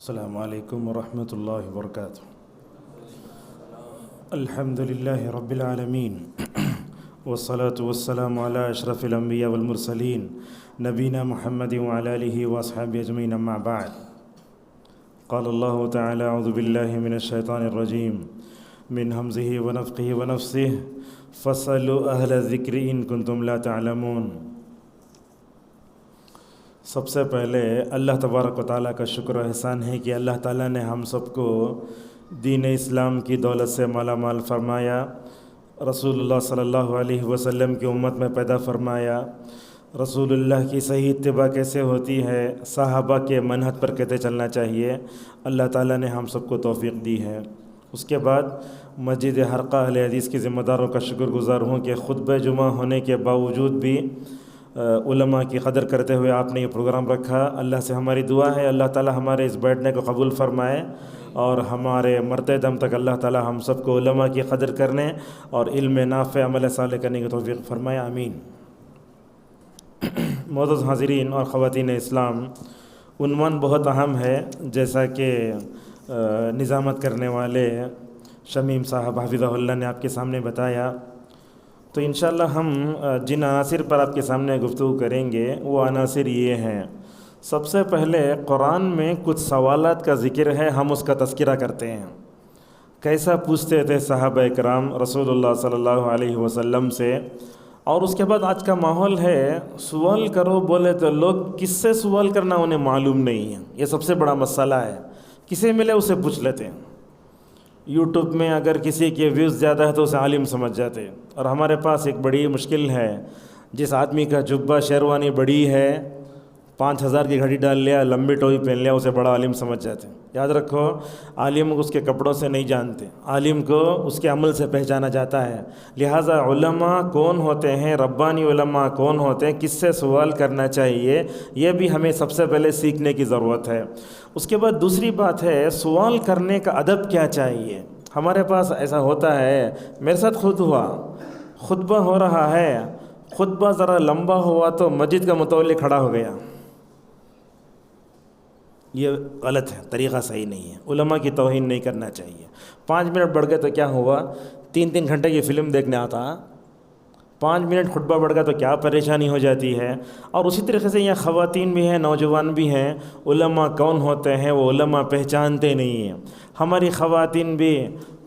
السلام علیکم ورحمۃ اللہ وبرکاتہ۔ الحمد للہ رب العالمین والصلاة والسلام علی اشرف الانبیاء والمرسلین نبینا محمد وعلی آلہ واصحابہ اجمعین، اما بعد۔ قال اللہ تعالی اعوذ باللہ من الشیطان الرجیم من ہمزہ ونفخہ ونفثہ فاسألوا اہل الذکر ان کنتم لا تعلمون۔ سب سے پہلے اللہ تبارک و تعالیٰ کا شکر و احسان ہے کہ اللہ تعالیٰ نے ہم سب کو دین اسلام کی دولت سے مالا مال فرمایا، رسول اللہ صلی اللہ علیہ وسلم کی امت میں پیدا فرمایا، رسول اللہ کی صحیح اتباع کیسے ہوتی ہے، صحابہ کے منہج پر کیسے چلنا چاہیے، اللہ تعالیٰ نے ہم سب کو توفیق دی ہے۔ اس کے بعد مسجد حرقہ اہل حدیث کے ذمہ داروں کا شکر گزار ہوں کہ خطبہ جمعہ ہونے کے باوجود بھی علماء کی قدر کرتے ہوئے آپ نے یہ پروگرام رکھا۔ اللہ سے ہماری دعا ہے اللہ تعالی ہمارے اس بیٹھنے کو قبول فرمائے اور ہمارے مرتے دم تک اللہ تعالی ہم سب کو علماء کی قدر کرنے اور علم نافع عمل صالح کرنے کی توفیق فرمائے، آمین۔ معزز حاضرین اور خواتین اسلام، عنوان بہت اہم ہے، جیسا کہ نظامت کرنے والے شمیم صاحب حفظہ اللہ نے آپ کے سامنے بتایا۔ تو انشاءاللہ ہم جن عناصر پر آپ کے سامنے گفتگو کریں گے وہ عناصر یہ ہیں۔ سب سے پہلے قرآن میں کچھ سوالات کا ذکر ہے، ہم اس کا تذکرہ کرتے ہیں۔ کیسا پوچھتے تھے صحابہ کرام رسول اللہ صلی اللہ علیہ وسلم سے، اور اس کے بعد آج کا ماحول ہے سوال کرو بولے تو لوگ کس سے سوال کرنا انہیں معلوم نہیں ہے، یہ سب سے بڑا مسئلہ ہے۔ کسے ملے اسے پوچھ لیتے ہیں۔ یوٹیوب میں اگر کسی کے ویوز زیادہ ہے تو اسے عالم سمجھ جاتے، اور ہمارے پاس ایک بڑی مشکل ہے، جس آدمی کا جبہ شیروانی بڑی ہے، 5000 کی گھڑی ڈال لیا، لمبی ٹوپی پہن لیا، اسے بڑا عالم سمجھ جاتے ہیں۔ یاد رکھو، عالم کو اس کے کپڑوں سے نہیں جانتے، عالم کو اس کے عمل سے پہچانا جاتا ہے۔ لہٰذا علماء کون ہوتے ہیں، ربانی علماء کون ہوتے ہیں، کس سے سوال کرنا چاہیے، یہ بھی ہمیں سب سے پہلے سیکھنے کی ضرورت ہے۔ اس کے بعد دوسری بات ہے سوال کرنے کا ادب کیا چاہیے۔ ہمارے پاس ایسا ہوتا ہے، میرے ساتھ خود ہوا، خطبہ ہو رہا ہے، خطبہ ذرا لمبا ہوا تو مسجد کا متولی کھڑا ہو گیا۔ یہ غلط ہے، طریقہ صحیح نہیں ہے، علماء کی توہین نہیں کرنا چاہیے۔ 5 منٹ بڑھ گئے تو کیا ہوا، 3 گھنٹے کی فلم دیکھنے آتا، 5 منٹ خطبہ بڑھ گیا تو کیا پریشانی ہو جاتی ہے۔ اور اسی طریقے سے یہ خواتین بھی ہیں، نوجوان بھی ہیں، علماء کون ہوتے ہیں وہ علماء پہچانتے نہیں ہیں۔ ہماری خواتین بھی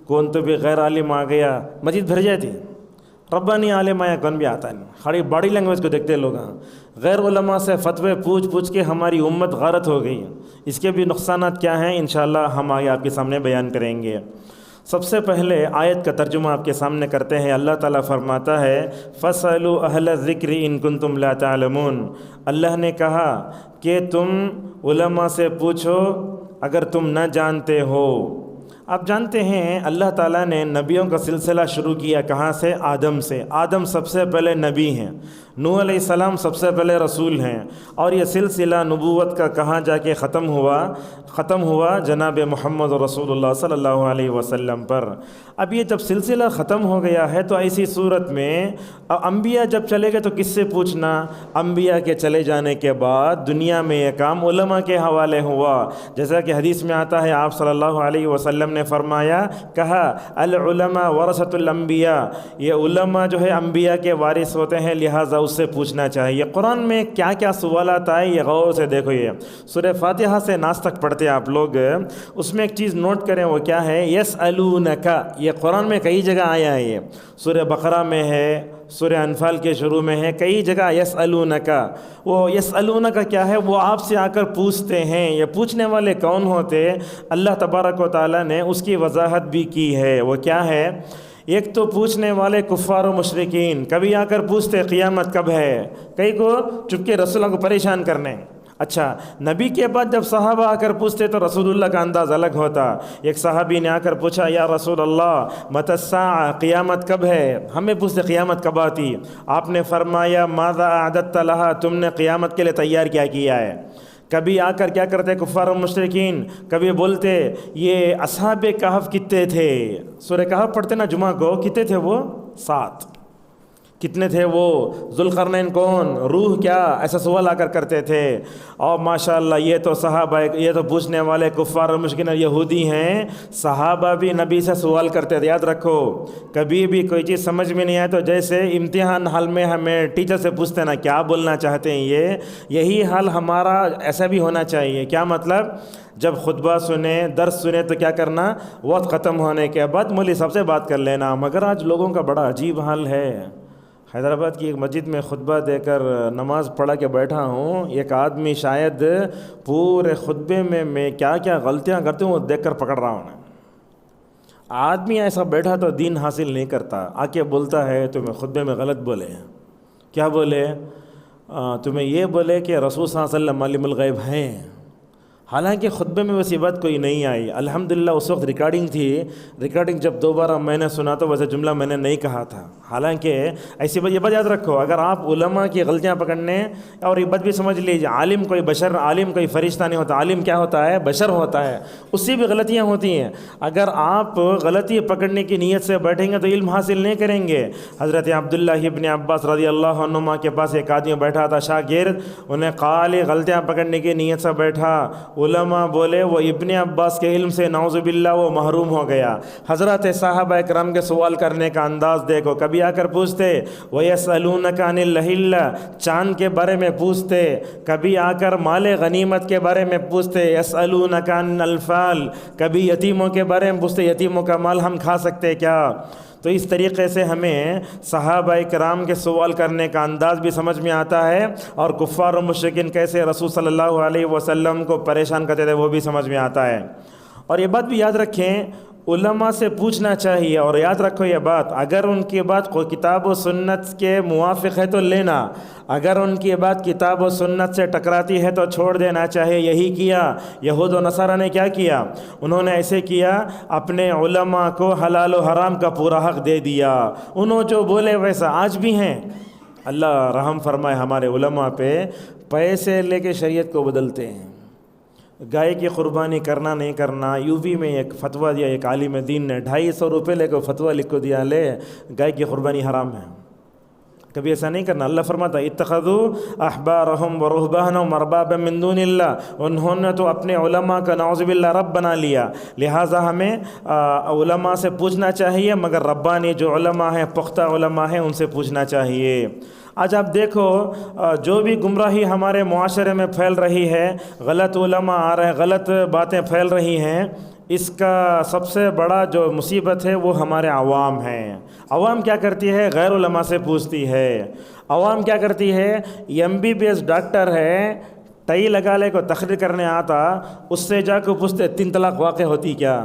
کون تو بھی غیر عالم آ گیا، مسجد بھر جاتی، ربانی عالم آیا کون بھی آتا نہیں، خالی باڈی لینگویج کو دیکھتے لوگ۔ غیر علماء سے فتوے پوچھ کے ہماری امت غارت ہو گئی۔ اس کے بھی نقصانات کیا ہیں انشاءاللہ ہم آگے آپ کے سامنے بیان کریں گے۔ سب سے پہلے آیت کا ترجمہ آپ کے سامنے کرتے ہیں۔ اللہ تعالیٰ فرماتا ہے فَاسْأَلُوا أَهْلَ الذِّكْرِ إِن كُنتُمْ لَا تَعْلَمُونَ۔ اللہ نے کہا کہ تم علماء سے پوچھو اگر تم نہ جانتے ہو۔ آپ جانتے ہیں اللہ تعالیٰ نے نبیوں کا سلسلہ شروع کیا کہاں سے؟ آدم سے۔ آدم سب سے پہلے نبی ہیں، نوح علیہ السلام سب سے پہلے رسول ہیں، اور یہ سلسلہ نبوت کا کہاں جا کے ختم ہوا جناب محمد رسول اللہ صلی اللہ علیہ وسلم پر۔ اب یہ جب سلسلہ ختم ہو گیا ہے تو ایسی صورت میں انبیاء جب چلے گئے تو کس سے پوچھنا؟ انبیاء کے چلے جانے کے بعد دنیا میں یہ کام علماء کے حوالے ہوا، جیسا کہ حدیث میں آتا ہے آپ صلی اللہ علیہ وسلم نے فرمایا، کہا العلماء ورثۃ الانبیاء، یہ علماء جو ہے انبیاء کے وارث ہوتے ہیں، لہٰذا اس سے پوچھنا چاہیے۔ قرآن میں کیا کیا سوالات آئے یہ غور سے دیکھو۔ یہ سورہ فاتحہ سے ناس تک پڑھتے ہیں آپ لوگ، اس میں ایک چیز نوٹ کریں، وہ کیا ہے؟ یسألونک، یہ قرآن میں کئی جگہ آیا ہے، یہ سورہ بقرہ میں ہے، سورہ انفال کے شروع میں ہے، کئی جگہ یسألونک۔ وہ یسألونک کیا ہے؟ وہ آپ سے آ کر پوچھتے ہیں۔ یہ پوچھنے والے کون ہوتے؟ اللہ تبارک و تعالیٰ نے اس کی وضاحت بھی کی ہے۔ وہ کیا ہے؟ ایک تو پوچھنے والے کفار و مشرکین کبھی آ کر پوچھتے قیامت کب ہے، کئی کو چپکے رسولوں کو پریشان کرنے۔ اچھا، نبی کے بعد جب صحابہ آ کر پوچھتے تو رسول اللہ کا انداز الگ ہوتا۔ ایک صحابی نے آ کر پوچھا، یا رسول اللہ متی الساعہ، قیامت کب ہے؟ ہمیں پوچھتے قیامت کب آتی؟ آپ نے فرمایا ماذا اعددت لها، تم نے قیامت کے لیے تیار کیا کیا ہے؟ کبھی آ کر کیا کرتے کفار و مشرکین، کبھی بولتے یہ اصحاب کہف کتنے تھے؟ سورہ کہف پڑھتے نا جمعہ کو، کتنے تھے وہ؟ 7۔ کتنے تھے وہ؟ ذوالقرنین کون؟ روح کیا؟ ایسا سوال آ کر کرتے تھے. اور ماشاءاللہ یہ تو صحابہ، یہ تو پوچھنے والے کفار اور مشرکین یہودی ہیں. صحابہ بھی نبی سے سوال کرتے تھے. یاد رکھو، کبھی بھی کوئی چیز سمجھ میں نہیں آئے تو جیسے امتحان حال میں ہمیں ٹیچر سے پوچھتے ہیں نا کیا بولنا چاہتے ہیں، یہی حال ہمارا ایسا بھی ہونا چاہیے. کیا مطلب؟ جب خطبہ سنیں، درس سنیں تو کیا کرنا؟ وقت ختم ہونے کے بعد مولوی صاحب سے بات کر لینا. مگر آج لوگوں کا بڑا عجیب حال ہے. حیدرآباد کی ایک مسجد میں خطبہ دے کر نماز پڑھا کے بیٹھا ہوں. ایک آدمی شاید پورے خطبے میں کیا کیا غلطیاں کرتے ہوں وہ دیکھ کر پکڑ رہا ہوں. آدمی ایسا بیٹھا تو دین حاصل نہیں کرتا. آ کے بولتا ہے تمہیں خطبے میں غلط بولے. کیا بولے؟ تمہیں یہ بولے کہ رسول صلی اللہ علیہ وسلم عالم الغیب ہیں، حالانکہ خطبے میں ویسی بات کوئی نہیں آئی. الحمدللہ اس وقت ریکارڈنگ تھی. ریکارڈنگ جب دوبارہ میں نے سنا تو ویسے جملہ میں نے نہیں کہا تھا. حالانکہ ایسی بات، یہ بات یاد رکھو، اگر آپ علماء کی غلطیاں پکڑنے، اور یہ بات بھی سمجھ لیجیے، عالم کوئی بشر، عالم کوئی فرشتہ نہیں ہوتا. عالم کیا ہوتا ہے؟ بشر ہوتا ہے. اس سے بھی غلطیاں ہوتی ہیں. اگر آپ غلطی پکڑنے کی نیت سے بیٹھیں گے تو علم حاصل نہیں کریں گے. حضرت عبداللہ ابن عباس رضی اللہ عنہما کے پاس ایک آدمی بیٹھا تھا شاگرد. انہیں قالی غلطیاں پکڑنے کی نیت سے بیٹھا. علماء بولے وہ ابن عباس کے علم سے نعوذ باللہ وہ محروم ہو گیا. حضرت صحابہ اکرام کے سوال کرنے کا انداز دیکھو. کبھی آ کر پوچھتے وَيَسْأَلُونَكَ عَنِ الْأَهِلَّةِ، چاند کے بارے میں پوچھتے. کبھی آ کر مال غنیمت کے بارے میں پوچھتے. يَسْأَلُونَكَ عَنِ الْأَنْفَالِ، کبھی یتیموں کے بارے میں پوچھتے، یتیموں کا مال ہم کھا سکتے کیا؟ تو اس طریقے سے ہمیں صحابہ کرام کے سوال کرنے کا انداز بھی سمجھ میں آتا ہے، اور کفار و مشرکین کیسے رسول صلی اللہ علیہ وسلم کو پریشان کرتے تھے وہ بھی سمجھ میں آتا ہے. اور یہ بات بھی یاد رکھیں، علماء سے پوچھنا چاہیے. اور یاد رکھو یہ بات، اگر ان کی بات کوئی کتاب و سنت کے موافق ہے تو لینا، اگر ان کی بات کتاب و سنت سے ٹکراتی ہے تو چھوڑ دینا چاہیے. یہی کیا یہود و نصارہ نے. کیا کیا انہوں نے؟ ایسے کیا، اپنے علماء کو حلال و حرام کا پورا حق دے دیا. انہوں جو بولے ویسا آج بھی ہیں. اللہ رحم فرمائے ہمارے علماء پہ. پیسے لے کے شریعت کو بدلتے ہیں. گائے کی قربانی کرنا نہیں کرنا. یو پی میں ایک فتویٰ دیا ایک عالم دین نے، 250 روپے لے کے فتویٰ لکھ کو دیا، لے گائے کی قربانی حرام ہے. کبھی ایسا نہیں کرنا. اللہ فرماتا اتخذوا احبارهم ورهبانهم اربابا من دون اللہ، انہوں نے تو اپنے علماء کا نعوذ باللہ رب بنا لیا. لہٰذا ہمیں علماء سے پوچھنا چاہیے، مگر ربانی جو علماء ہیں، پختہ علماء ہیں، ان سے پوچھنا چاہیے. آج آپ دیکھو جو بھی گمراہی ہمارے معاشرے میں پھیل رہی ہے، غلط علماء آ رہے ہیں، غلط باتیں پھیل رہی ہیں، اس کا سب سے بڑا جو مصیبت ہے وہ ہمارے عوام ہیں. عوام کیا کرتی ہے؟ غیر علماء سے پوچھتی ہے. عوام کیا کرتی ہے؟ MBBS ڈاکٹر ہے، ٹائی لگا لے کو تقریر کرنے آتا، اس سے جا کے پوچھتے 3 طلاق واقع ہوتی کیا؟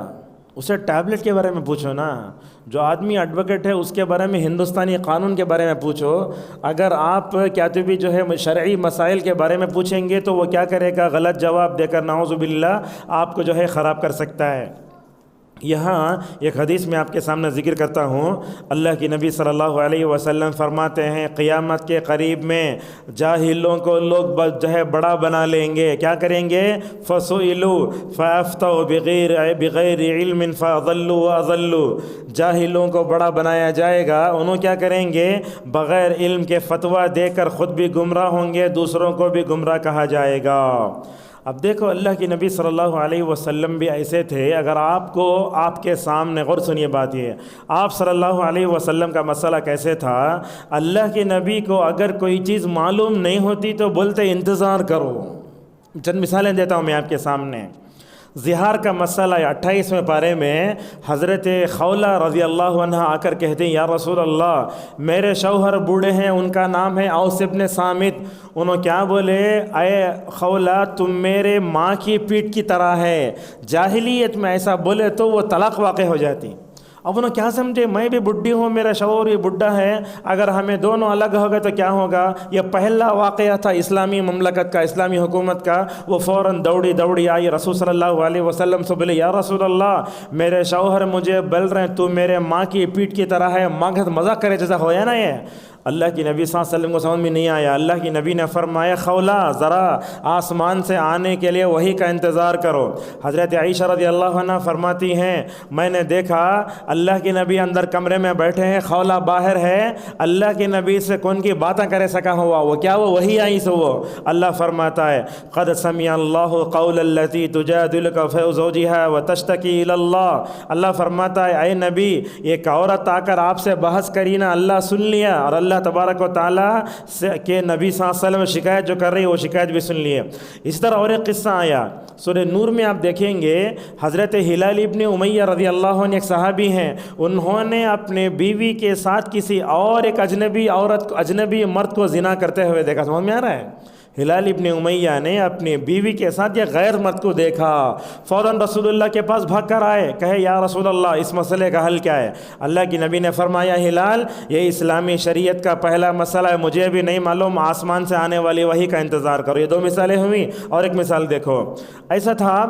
اسے ٹیبلٹ کے بارے میں پوچھو نا. جو آدمی ایڈوکیٹ ہے اس کے بارے میں، ہندوستانی قانون کے بارے میں پوچھو. اگر آپ کاتبی جو ہے شرعی مسائل کے بارے میں پوچھیں گے تو وہ کیا کرے گا؟ غلط جواب دے کر نعوذ باللہ آپ کو جو ہے خراب کر سکتا ہے. یہاں ایک حدیث میں آپ کے سامنے ذکر کرتا ہوں. اللہ کی نبی صلی اللہ علیہ وسلم فرماتے ہیں قیامت کے قریب میں جاہلوں کو لوگ جو ہے بڑا بنا لیں گے. کیا کریں گے؟ فَسُئِلُوا فَأَفْتَوْا بِغَيْرِ عِلْمٍ فَأَضَلُّوا وَأَضَلُّوا، جاہلوں کو بڑا بنایا جائے گا. انہوں کیا کریں گے؟ بغیر علم کے فتویٰ دے کر خود بھی گمراہ ہوں گے، دوسروں کو بھی گمراہ کہا جائے گا. اب دیکھو اللہ کی نبی صلی اللہ علیہ وسلم بھی ایسے تھے. اگر آپ کو آپ کے سامنے غور سنیے بات یہ، آپ صلی اللہ علیہ وسلم کا مسئلہ کیسے تھا؟ اللہ کے نبی کو اگر کوئی چیز معلوم نہیں ہوتی تو بولتے انتظار کرو. چند مثالیں دیتا ہوں میں آپ کے سامنے. زہار کا مسئلہ 28ویں پارے میں حضرت خولہ رضی اللہ عنہ آ کر کہتے ہیں یا رسول اللہ میرے شوہر بوڑھے ہیں، ان کا نام ہے اوس ابن صامت. انہوں کیا بولے؟ اے خولہ تم میرے ماں کی پیٹھ کی طرح ہے. جاہلیت میں ایسا بولے تو وہ طلاق واقع ہو جاتی. اب انہوں کیا سمجھے؟ میں بھی بڈھی ہوں، میرا شوہر بھی بڈھا ہے، اگر ہمیں دونوں الگ ہو گئے تو کیا ہوگا؟ یہ پہلا واقعہ تھا اسلامی مملکت کا، اسلامی حکومت کا. وہ فوراً دوڑی آئی رسول صلی اللہ علیہ وسلم سے بولے یا رسول اللہ میرے شوہر مجھے بول رہے ہیں تو میرے ماں کی پیٹھ کی طرح ہے. ماں کا مذاق کرے جیسا ہوا نا یہ. اللہ کی نبی صلی اللہ علیہ وسلم کو سمجھ میں نہیں آیا. اللہ کی نبی نے فرمایا خولا ذرا آسمان سے آنے کے لیے وحی کا انتظار کرو. حضرت عائشہ رضی اللہ عنہ فرماتی ہیں میں نے دیکھا اللہ کے نبی اندر کمرے میں بیٹھے ہیں, خولا باہر ہے, اللہ کے نبی سے کون کی باتیں کرے سکا ہوا, وہ کیا وہ وحی آئی سو وہ. اللہ فرماتا ہے قد سمع اللہ قول التی تجادلک فی زوجہا وتشتکی الی اللہ. اللہ فرماتا ہے اے نبی ایک عورت آ کر آپ سے بحث کری نا, اللہ سن لیا, اور اللہ تبارک و تعالیٰ سے کہ نبی صلی اللہ علیہ وسلم شکایت جو کر رہی ہے وہ شکایت بھی سن لی ہے. اس طرح اور ایک قصہ آیا سورہ نور میں, آپ دیکھیں گے حضرت ہلال ابن امیہ رضی اللہ عنہ ایک صحابی ہیں, انہوں نے اپنے بیوی کے ساتھ کسی اور ایک اجنبی عورت کو, اجنبی مرد کو زنا کرتے ہوئے دیکھا. سمجھ میں آ رہا ہے؟ ہلال ابن امیہ نے اپنی بیوی کے ساتھ یہ غیر مرد کو دیکھا, فوراً رسول اللہ کے پاس بھاگ کر آئے, کہے یا رسول اللہ اس مسئلے کا حل کیا ہے؟ اللہ کی نبی نے فرمایا ہلال یہ اسلامی شریعت کا پہلا مسئلہ ہے, مجھے بھی نہیں معلوم, آسمان سے آنے والی وحی کا انتظار کرو. یہ دو مثالیں ہوئیں. اور ایک مثال دیکھو, ایسا تھا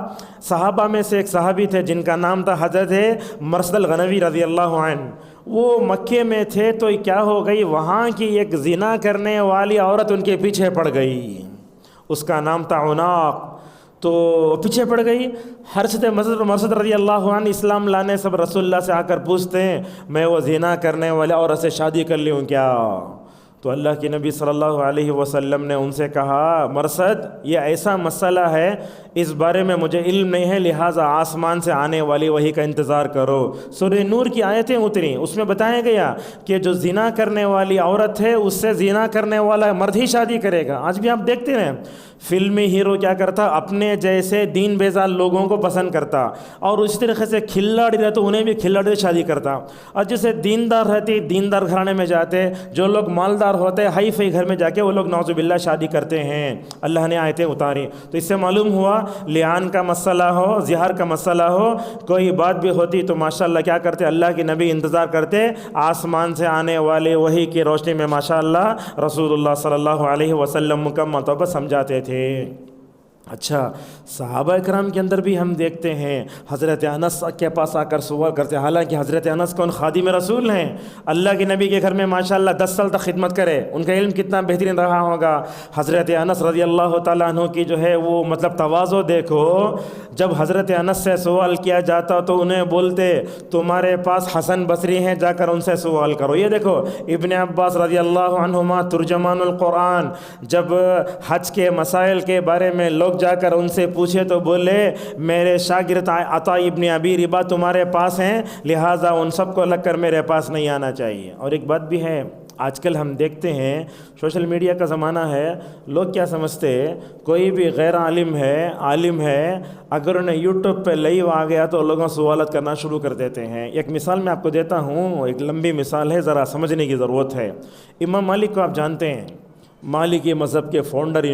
صحابہ میں سے ایک صحابی تھے جن کا نام تھا حضرت مرثد الغنوی رضی اللہ عنہ. وہ مکے میں تھے تو کیا ہو گئی, وہاں کی ایک زنا کرنے والی عورت ان کے پیچھے پڑ گئی, اس کا نام تھا عناق. تو پیچھے پڑ گئی. حضرت مرثد رضی اللہ عنہ اسلام لانے سب رسول اللہ سے آ کر پوچھتے ہیں میں وہ زنا کرنے والے عورت سے شادی کر لوں کیا؟ تو اللہ کے نبی صلی اللہ علیہ وسلم نے ان سے کہا مرثد یہ ایسا مسئلہ ہے اس بارے میں مجھے علم نہیں ہے, لہٰذا آسمان سے آنے والی وحی کا انتظار کرو. سورہ نور کی آیتیں اتریں, اس میں بتایا گیا کہ جو زنا کرنے والی عورت ہے اس سے زنا کرنے والا مرد ہی شادی کرے گا. آج بھی آپ دیکھتے ہیں فلمی ہیرو کیا کرتا, اپنے جیسے دین بیزار لوگوں کو پسند کرتا, اور اس طریقے سے کھلاڑی رہتے انہیں بھی کھلاڑی سے شادی کرتا, اور جیسے دیندار رہتی دیندار گھرانے میں جاتے, جو لوگ مالدار ہوتے ہائی فائی گھر میں جا کے وہ لوگ نعوذ باللہ شادی کرتے ہیں. اللہ نے آیتیں اتاری. تو اس سے معلوم ہوا لعان کا مسئلہ ہو, زہار کا مسئلہ ہو, کوئی بات بھی ہوتی تو ماشاءاللہ کیا کرتے, اللہ کے نبی انتظار کرتے, آسمان سے آنے والے وحی کی روشنی میں ماشاءاللہ رسول اللہ صلی اللہ علیہ وسلم مکمل طور پر سمجھاتے تھے. اچھا صحابہ اکرام کے اندر بھی ہم دیکھتے ہیں حضرت انس کے پاس آ کر سوال کرتے, حالانکہ حضرت انس کون خادم رسول ہیں, اللہ کے نبی کے گھر میں ماشاءاللہ 10 سال تک خدمت کرے, ان کا علم کتنا بہترین رہا ہوگا. حضرت انس رضی اللہ تعالیٰ عنہ کی جو ہے وہ مطلب تواضع دیکھو, جب حضرت انس سے سوال کیا جاتا تو انہیں بولتے تمہارے پاس حسن بصری ہیں, جا کر ان سے سوال کرو. یہ دیکھو ابن عباس رضی اللہ عنہما ترجمان القرآن, جب حج کے مسائل کے بارے میں لوگ جا کر ان سے پوچھے تو بولے میرے شاگرد عطا ابن ابی ربا تمہارے پاس ہیں, لہٰذا ان سب کو لگ کر میرے پاس نہیں آنا چاہیے. اور ایک بات بھی ہے, آج کل ہم دیکھتے ہیں سوشل میڈیا کا زمانہ ہے, لوگ کیا سمجھتے کوئی بھی غیر عالم ہے اگر انہیں یوٹیوب پہ لائیو آ گیا تو لوگوں سوالات کرنا شروع کر دیتے ہیں. ایک مثال میں آپ کو دیتا ہوں, ایک لمبی مثال ہے, ذرا سمجھنے کی ضرورت ہے. امام مالک کو آپ جانتے ہیں, مالکی مذہب کے فاؤنڈر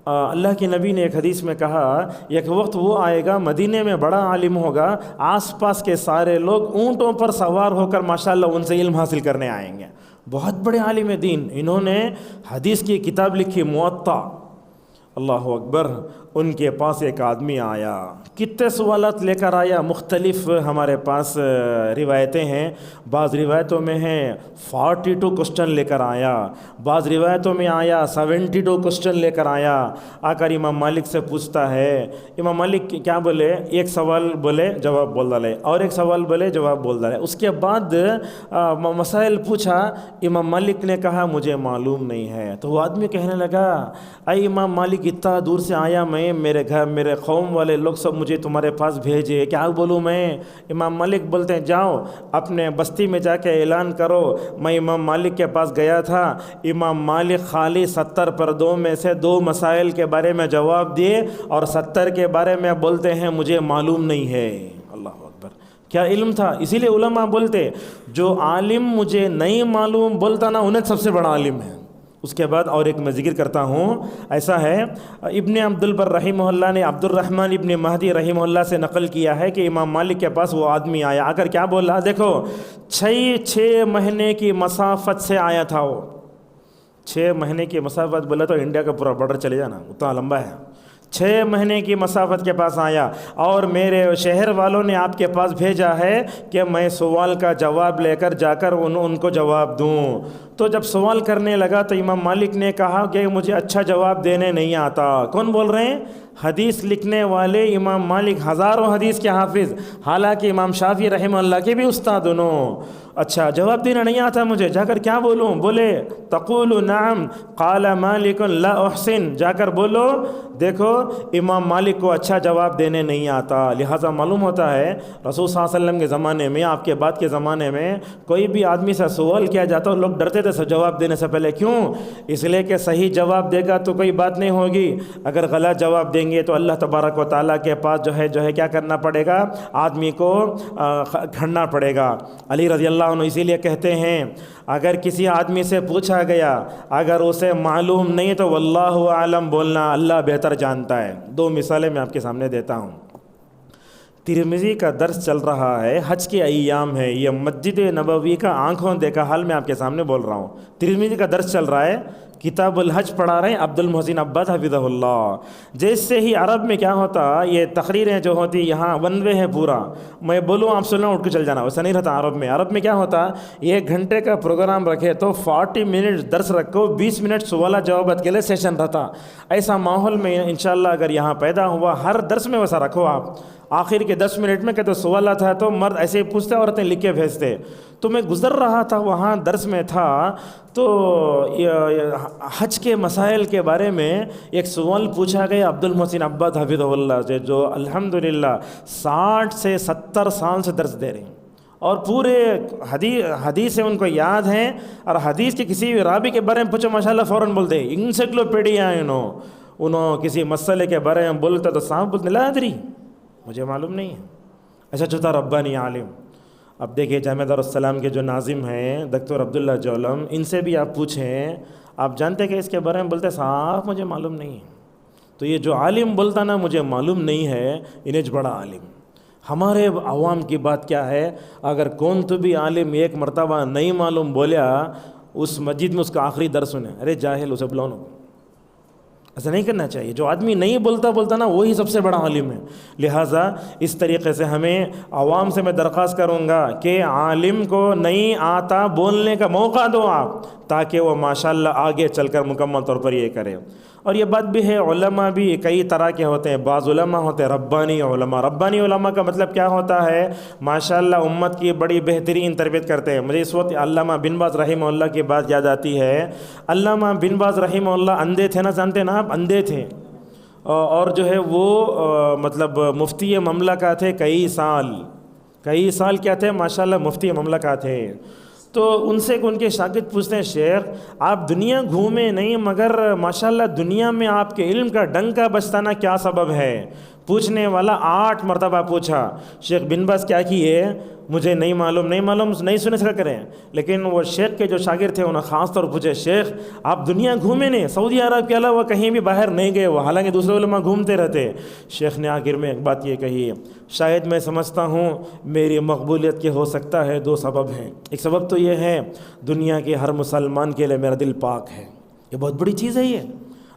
اللہ کے نبی نے ایک حدیث میں کہا ایک وقت وہ آئے گا مدینے میں بڑا عالم ہوگا, آس پاس کے سارے لوگ اونٹوں پر سوار ہو کر ماشاءاللہ ان سے علم حاصل کرنے آئیں گے. بہت بڑے عالم دین, انہوں نے حدیث کی کتاب لکھی موطا. اللہ اکبر. ان کے پاس ایک آدمی آیا, کتنے سوالات لے کر آیا, مختلف ہمارے پاس روایتیں ہیں, بعض روایتوں میں ہیں 42 کوسچن لے کر آیا, بعض روایتوں میں آیا 72 کوسچن لے کر آیا. آ کر امام مالک سے پوچھتا ہے, امام مالک کیا بولے, ایک سوال بولے جواب بول ڈالے, اور ایک سوال بولے جواب بول ڈالے. اس کے بعد مسائل پوچھا, امام مالک نے کہا مجھے معلوم نہیں ہے. تو وہ آدمی کہنے لگا اے امام مالک اتنا دور سے آیا میں, میرے گھر میرے قوم والے لوگ سب مجھے تمہارے پاس بھیجے, کیا بولوں میں؟ امام مالک بولتے ہیں جاؤ اپنے بستی میں جا کے اعلان کرو میں امام مالک کے پاس گیا تھا, امام مالک خالی 70 پردوں میں سے 2 مسائل کے بارے میں جواب دیے اور 70 کے بارے میں بولتے ہیں مجھے معلوم نہیں ہے. اللہ اکبر. کیا علم تھا. اسی لیے علماء بولتے جو عالم مجھے نہیں معلوم بولتا نا انہیں سب سے بڑا عالم ہے. اس کے بعد اور ایک میں ذکر کرتا ہوں, ایسا ہے ابن عبد البر رحمہ اللہ نے عبد الرحمن ابن مہدی رحمہ اللہ سے نقل کیا ہے کہ امام مالک کے پاس وہ آدمی آیا, آ کر کیا بولا, دیکھو 6 مہینے کی مسافت سے آیا تھا وہ, 6 مہینے کی مسافت بولا تو انڈیا کا پورا بارڈر چلے جانا, اتنا لمبا ہے. 6 مہینے کی مسافت کے پاس آیا اور میرے شہر والوں نے آپ کے پاس بھیجا ہے کہ میں سوال کا جواب لے کر جا کر ان کو جواب دوں۔ تو جب سوال کرنے لگا تو امام مالک نے کہا کہ مجھے اچھا جواب دینے نہیں آتا۔ کون بول رہے ہیں؟ حدیث لکھنے والے امام مالک، ہزاروں حدیث کے حافظ، حالانکہ امام شافعی رحمہ اللہ کے بھی استاد انہوں۔ اچھا جواب دینا نہیں آتا مجھے، جا کر کیا بولوں؟ بولے تقول نعم قال مالک لا احسن، جا کر بولو دیکھو امام مالک کو اچھا جواب دینے نہیں آتا۔ لہٰذا معلوم ہوتا ہے رسول صلی اللہ علیہ وسلم کے زمانے میں، آپ کے بعد کے زمانے میں کوئی بھی آدمی سے سوال کیا جاتا ہے، لوگ ڈرتے تھے جواب دینے سے پہلے۔ کیوں؟ اس لیے کہ صحیح جواب دے گا تو کوئی بات نہیں ہوگی، اگر غلط جواب دیں گے تو اللہ تبارک و تعالیٰ کے پاس جو ہے کیا کرنا پڑے گا؟ آدمی کو کھڑنا پڑے گا۔ علی رضی اللہ عنہ اسی لیے کہتے ہیں اگر کسی آدمی سے پوچھا گیا اگر اسے معلوم نہیں تو واللہ اعلم بولنا، اللہ بہتر جانتا ہے۔ 2 مثالیں میں آپ کے سامنے دیتا ہوں۔ ترمذی کا درس چل رہا ہے، حج کے ایام ہے، یہ مسجد نبوی کا آنکھوں دیکھا حال میں آپ کے سامنے بول رہا ہوں۔ ترمذی کا درس چل رہا ہے، کتاب الحج پڑھا رہے ہیں عبد المحسن عباد حفظہ اللہ۔ جیسے ہی عرب میں کیا ہوتا، یہ تقریریں جو ہوتی یہاں ون وے ہے پورا، میں بولوں آپ سننا اٹھ کے چل جانا، ویسا نہیں رہتا عرب میں۔ عرب میں کیا ہوتا، 1 گھنٹے کا پروگرام رکھے تو 40 منٹ درس رکھو، 20 منٹ سوالات جوابات کے لیے سیشن رہتا۔ ایسا ماحول میں انشاءاللہ اگر یہاں پیدا ہوا، ہر درس میں ویسا رکھو آپ۔ آخر کے 10 منٹ میں کہتے سوالات تھا تو مرد ایسے ہی پوچھتے، عورتیں لکھ کے بھیجتے۔ تو میں گزر رہا تھا وہاں درس میں تھا تو حج کے مسائل کے بارے میں ایک سوال پوچھا گیا عبد المحسن عباد حفظہ اللہ سے، جو الحمدللہ 60 سے 70 سال سے درس دے رہے ہیں اور پورے حدیث ان کو یاد ہیں، اور حدیث کے کسی راوی کے بارے میں پوچھو ماشاءاللہ فوراً بولتے ہیں، انسائکلوپیڈیا انہوں کسی مسئلے کے بارے میں بولتا تو صاحب بولتے لا ادری، مجھے معلوم نہیں ہے۔ ایسا چھوٹا ربانی عالم۔ اب دیکھیں جامعہ دارالسلام کے جو ناظم ہیں ڈاکٹر عبداللہ جولم، ان سے بھی آپ پوچھیں، آپ جانتے کہ اس کے بارے میں بولتے صاحب مجھے معلوم نہیں ہے۔ تو یہ جو عالم بولتا نا مجھے معلوم نہیں ہے، انہیں بڑا عالم۔ ہمارے عوام کی بات کیا ہے، اگر کون تو بھی عالم 1 مرتبہ نہیں معلوم بولیا، اس مسجد میں اس کا آخری درس سنے، ارے جاہل اسے بلاؤ نا۔ ایسا نہیں کرنا چاہیے، جو آدمی نہیں بولتا نا وہی سب سے بڑا عالم ہے۔ لہٰذا اس طریقے سے ہمیں عوام سے میں درخواست کروں گا کہ عالم کو نہیں آتا بولنے کا موقع دو آپ، تاکہ وہ ماشاءاللہ آگے چل کر مکمل طور پر یہ کرے۔ اور یہ بات بھی ہے، علماء بھی کئی طرح کے ہوتے ہیں۔ بعض علماء ہوتے ہیں ربانی علماء۔ ربانی علماء کا مطلب کیا ہوتا ہے؟ ماشاءاللہ امت کی بڑی بہترین تربیت کرتے ہیں۔ مجھے اس وقت علامہ بن باز رحمہ اللہ کی بات یاد آتی ہے۔ علامہ بن باز رحمہ اللہ اندھے تھے نا، جانتے نا آپ، اندھے تھے، اور جو ہے وہ مطلب مفتی مملکہ تھے، کئی سال کیا تھے ماشاءاللہ مفتی مملکہ تھے۔ تو ان سے ان کے شاگرد پوچھتے ہیں شیخ آپ دنیا گھومے نہیں مگر ماشاءاللہ دنیا میں آپ کے علم کا ڈنکا بجتانا کیا سبب ہے؟ پوچھنے والا 8 مرتبہ پوچھا۔ شیخ بن باز کیا کیے؟ مجھے نہیں معلوم نہیں سنے سکا کریں، لیکن وہ شیخ کے جو شاگرد تھے انہوں نے خاص طور پوچھے شیخ آپ دنیا گھومے نہیں، سعودی عرب کے علاوہ کہیں بھی باہر نہیں گئے وہ، حالانکہ دوسرے علماء گھومتے رہتے۔ شیخ نے آخر میں ایک بات یہ کہی، شاید میں سمجھتا ہوں میری مقبولیت کے ہو سکتا ہے 2 سبب ہیں۔ ایک سبب تو یہ ہے دنیا کے ہر مسلمان کے لیے میرا دل پاک ہے، یہ بہت بڑی چیز ہے۔ یہ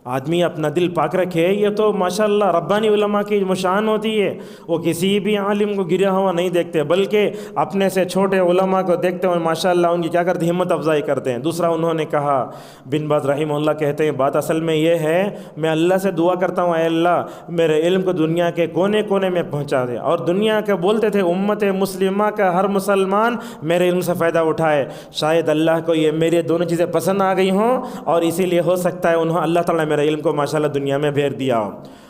آدمی اپنا دل پاک رکھے، یہ تو ماشاءاللہ ربانی علماء کی مشان ہوتی ہے۔ وہ کسی بھی عالم کو گرا ہوا نہیں دیکھتے، بلکہ اپنے سے چھوٹے علماء کو دیکھتے ہیں، ماشاءاللہ ان کی کیا کرتے ہیں، ہمت افزائی کرتے ہیں۔ دوسرا انہوں نے کہا، بن باز رحمہ اللہ کہتے ہیں بات اصل میں یہ ہے، میں اللہ سے دعا کرتا ہوں اے اللہ میرے علم کو دنیا کے کونے کونے میں پہنچا دے، اور دنیا کے بولتے تھے امت مسلمہ کا ہر مسلمان میرے علم سے فائدہ اٹھائے۔ شاید اللہ کو یہ میری دونوں چیزیں پسند آ گئی ہوں، اور اسی لیے ہو سکتا ہے انہوں اللہ تعالیٰ میرے علم کو ماشاءاللہ دنیا میں بھیر دیا۔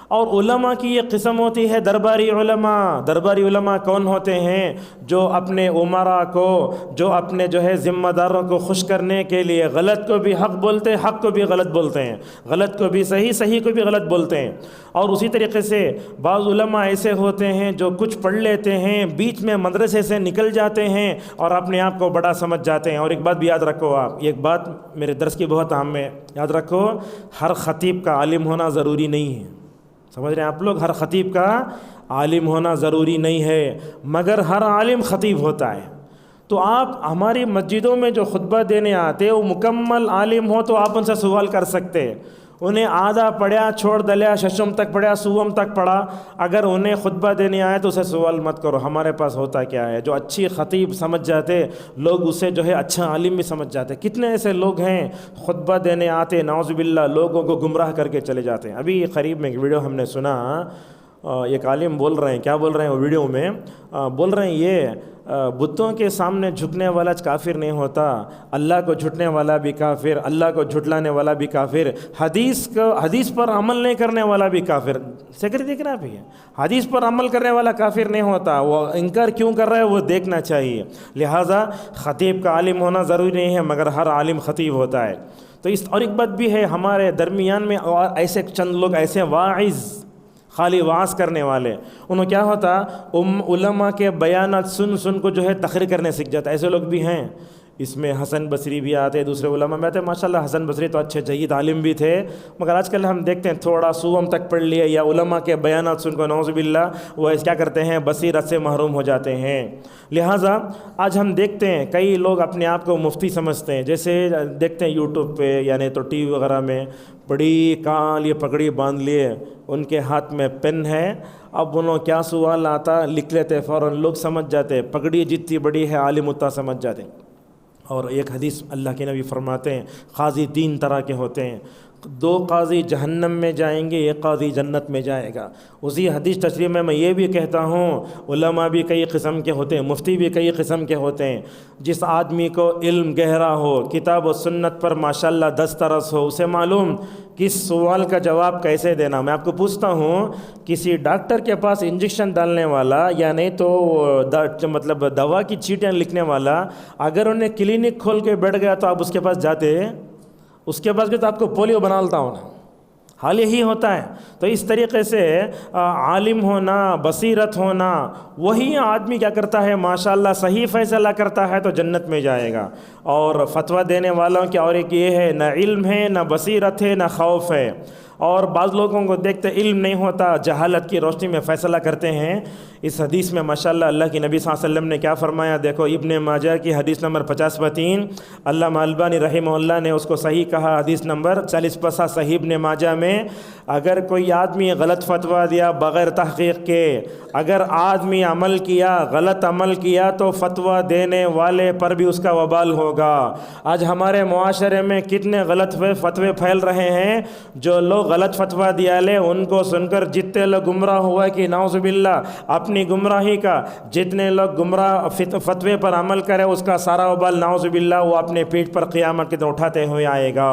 اور علماء کی یہ قسم ہوتی ہے درباری علماء۔ درباری علماء کون ہوتے ہیں؟ جو اپنے امراء کو، جو اپنے جو ہے ذمہ داروں کو خوش کرنے کے لیے غلط کو بھی حق بولتے ہیں، حق کو بھی غلط بولتے ہیں، غلط کو بھی صحیح، صحیح کو بھی غلط بولتے ہیں۔ اور اسی طریقے سے بعض علماء ایسے ہوتے ہیں جو کچھ پڑھ لیتے ہیں، بیچ میں مدرسے سے نکل جاتے ہیں اور اپنے آپ کو بڑا سمجھ جاتے ہیں۔ اور ایک بات بھی یاد رکھو آپ، ایک بات میرے درس کی بہت اہم ہے، یاد رکھو ہر خطیب کا عالم ہونا ضروری نہیں ہے۔ سمجھ رہے ہیں آپ لوگ؟ ہر خطیب کا عالم ہونا ضروری نہیں ہے، مگر ہر عالم خطیب ہوتا ہے۔ تو آپ ہماری مسجدوں میں جو خطبہ دینے آتے وہ مکمل عالم ہو تو آپ ان سے سوال کر سکتے، انہیں آدھا پڑھا چھوڑ دلیا، ششم تک پڑھا، سوم تک پڑھا، اگر انہیں خطبہ دینے آئے تو اسے سوال مت کرو ہمارے پاس ہوتا کیا ہے۔ جو اچھی خطیب سمجھ جاتے لوگ اسے جو ہے اچھا عالم بھی سمجھ جاتے۔ کتنے ایسے لوگ ہیں خطبہ دینے آتے نعوذ باللہ لوگوں کو گمراہ کر کے چلے جاتے ہیں۔ ابھی قریب میں ایک ویڈیو ہم نے سنا، ایک عالم بول رہے ہیں، کیا بول رہے ہیں وہ ویڈیو میں بول رہے ہیں یہ بتوں کے سامنے جھکنے والا کافر نہیں ہوتا، اللہ کو جھٹنے والا بھی کافر، اللہ کو جھٹلانے والا بھی کافر، حدیث پر عمل نہیں کرنے والا بھی کافر۔ سکر دیکھ رہا بھی ہے، حدیث پر عمل کرنے والا کافر نہیں ہوتا، وہ انکار کیوں کر رہا ہے وہ دیکھنا چاہیے۔ لہٰذا خطیب کا عالم ہونا ضروری نہیں ہے، مگر ہر عالم خطیب ہوتا ہے۔ تو اور ایک بات بھی ہے ہمارے درمیان میں، اور ایسے چند لوگ ایسے واعظ، خالی واعظ کرنے والے، انہوں کیا ہوتا علماء کے بیانات سن سن کو جو ہے تقریر کرنے سیکھ جاتا ہے۔ ایسے لوگ بھی ہیں، اس میں حسن بصری بھی آتے، دوسرے علماء میں آتے۔ ماشاءاللہ حسن بصری تو اچھے جید عالم بھی تھے، مگر آج کل ہم دیکھتے ہیں تھوڑا سوم تک پڑھ لیے یا علماء کے بیانات سن کو نعوذ باللہ وہ کیا کرتے ہیں، بصیرت سے محروم ہو جاتے ہیں۔ لہٰذا آج ہم دیکھتے ہیں کئی لوگ اپنے آپ کو مفتی سمجھتے ہیں، جیسے دیکھتے ہیں یوٹیوب پہ یعنی تو ٹی وی وغیرہ میں بڑی کال یہ پگڑی باندھ لیے، ان کے ہاتھ میں پین ہے، اب انہوں کیا سوال آتا لکھ لیتے، فوراً لوگ سمجھ جاتے، پگڑی جتنی بڑی ہے عالم اتنا سمجھ جاتے۔ اور ایک حدیث اللہ کے نبی فرماتے ہیں قاضی 3 طرح کے ہوتے ہیں، 2 قاضی جہنم میں جائیں گے، 1 قاضی جنت میں جائے گا۔ اسی حدیث تشریح میں یہ بھی کہتا ہوں علماء بھی کئی قسم کے ہوتے ہیں، مفتی بھی کئی قسم کے ہوتے ہیں۔ جس آدمی کو علم گہرا ہو، کتاب و سنت پر ماشاءاللہ دسترس ہو، اسے معلوم کس سوال کا جواب کیسے دینا۔ میں آپ کو پوچھتا ہوں کسی ڈاکٹر کے پاس انجیکشن ڈالنے والا یا نہیں تو مطلب دوا کی چیٹیں لکھنے والا اگر انہیں کلینک کھول کے بیٹھ گیا تو آپ اس کے پاس جاتے؟ اس کے پاس بھی تو آپ کو پولیو بنا لیتا ہوں نا، حال یہی ہوتا ہے۔ تو اس طریقے سے عالم ہونا، بصیرت ہونا، وہی آدمی کیا کرتا ہے ماشاءاللہ صحیح فیصلہ کرتا ہے تو جنت میں جائے گا۔ اور فتویٰ دینے والوں کی اور ایک یہ ہے، نہ علم ہے، نہ بصیرت ہے، نہ خوف ہے۔ اور بعض لوگوں کو دیکھتے علم نہیں ہوتا، جہالت کی روشنی میں فیصلہ کرتے ہیں۔ اس حدیث میں ماشاءاللہ اللہ کی نبی صلی اللہ علیہ وسلم نے کیا فرمایا دیکھو، ابن ماجہ کی حدیث نمبر 50/3، علامہ البانی رحمہ اللہ نے اس کو صحیح کہا، حدیث نمبر 40 صحیح ابن ماجہ میں، اگر کوئی آدمی غلط فتویٰ دیا بغیر تحقیق کے، اگر آدمی عمل کیا غلط عمل کیا تو فتویٰ دینے والے پر بھی اس کا وبال ہوگا۔ آج ہمارے معاشرے میں کتنے غلط فتوے پھیل رہے ہیں، جو لوگ غلط فتویٰ دیا لے ان کو سن کر جتنے لوگ گمراہ ہوا کہ نعوذ باللہ اپنی گمراہی کا، جتنے لوگ گمراہ فتوے پر عمل کرے اس کا سارا وبال نعوذ باللہ وہ اپنے پیٹھ پر قیامت کے دن اٹھاتے ہوئے آئے گا۔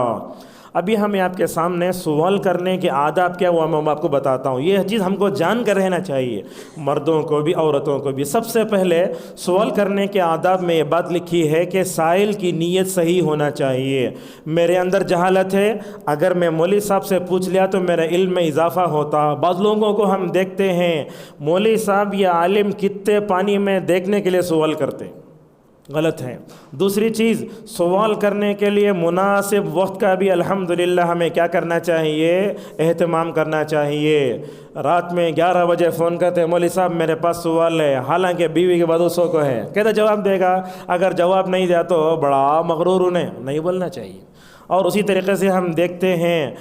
ابھی ہمیں آپ کے سامنے سوال کرنے کے آداب کیا وہ میں آپ کو بتاتا ہوں، یہ چیز ہم کو جان کر رہنا چاہیے، مردوں کو بھی عورتوں کو بھی۔ سب سے پہلے سوال کرنے کے آداب میں یہ بات لکھی ہے کہ سائل کی نیت صحیح ہونا چاہیے۔ میرے اندر جہالت ہے، اگر میں مولوی صاحب سے پوچھ لیا تو میرے علم میں اضافہ ہوتا۔ بعض لوگوں کو ہم دیکھتے ہیں مولوی صاحب یا عالم کتنے پانی میں دیکھنے کے لیے سوال کرتے، غلط ہے۔ دوسری چیز، سوال کرنے کے لیے مناسب وقت کا بھی الحمدللہ ہمیں کیا کرنا چاہیے، اہتمام کرنا چاہیے۔ رات میں 11 بجے فون کرتے ہیں مولوی صاحب میرے پاس سوال ہے، حالانکہ بیوی کے بھروسوں کو ہے، کہتا جواب دے گا، اگر جواب نہیں دیا تو بڑا مغرور انہیں نہیں بولنا چاہیے۔ اور اسی طریقے سے ہم دیکھتے ہیں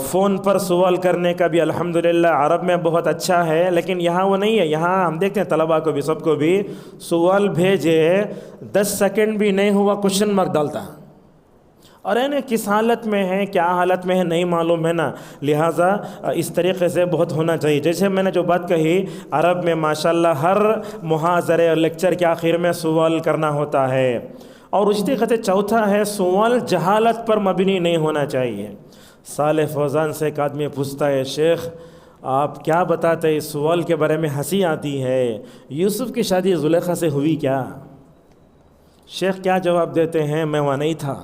فون پر سوال کرنے کا بھی الحمدللہ عرب میں بہت اچھا ہے، لیکن یہاں وہ نہیں ہے۔ یہاں ہم دیکھتے ہیں طلباء کو بھی، سب کو بھی سوال بھیجے 10 سیکنڈ بھی نہیں ہوا کوشچن مارک ڈالتا، اور انہیں کس حالت میں ہے، کیا حالت میں ہے نہیں معلوم ہے نا۔ لہٰذا اس طریقے سے بہت ہونا چاہیے۔ جیسے میں نے جو بات کہی، عرب میں ماشاءاللہ ہر محاضرے اور لیکچر کے آخر میں سوال کرنا ہوتا ہے۔ اور اسی طریقے سے چوتھا ہے، سوال جہالت پر مبنی نہیں ہونا چاہیے۔ صالح فوزان سے ایک آدمی پوچھتا ہے، شیخ آپ کیا بتاتے اس سوال کے بارے میں ہنسی آتی ہے، یوسف کی شادی زلیخا سے ہوئی کیا؟ شیخ کیا جواب دیتے ہیں، میں وہاں نہیں تھا۔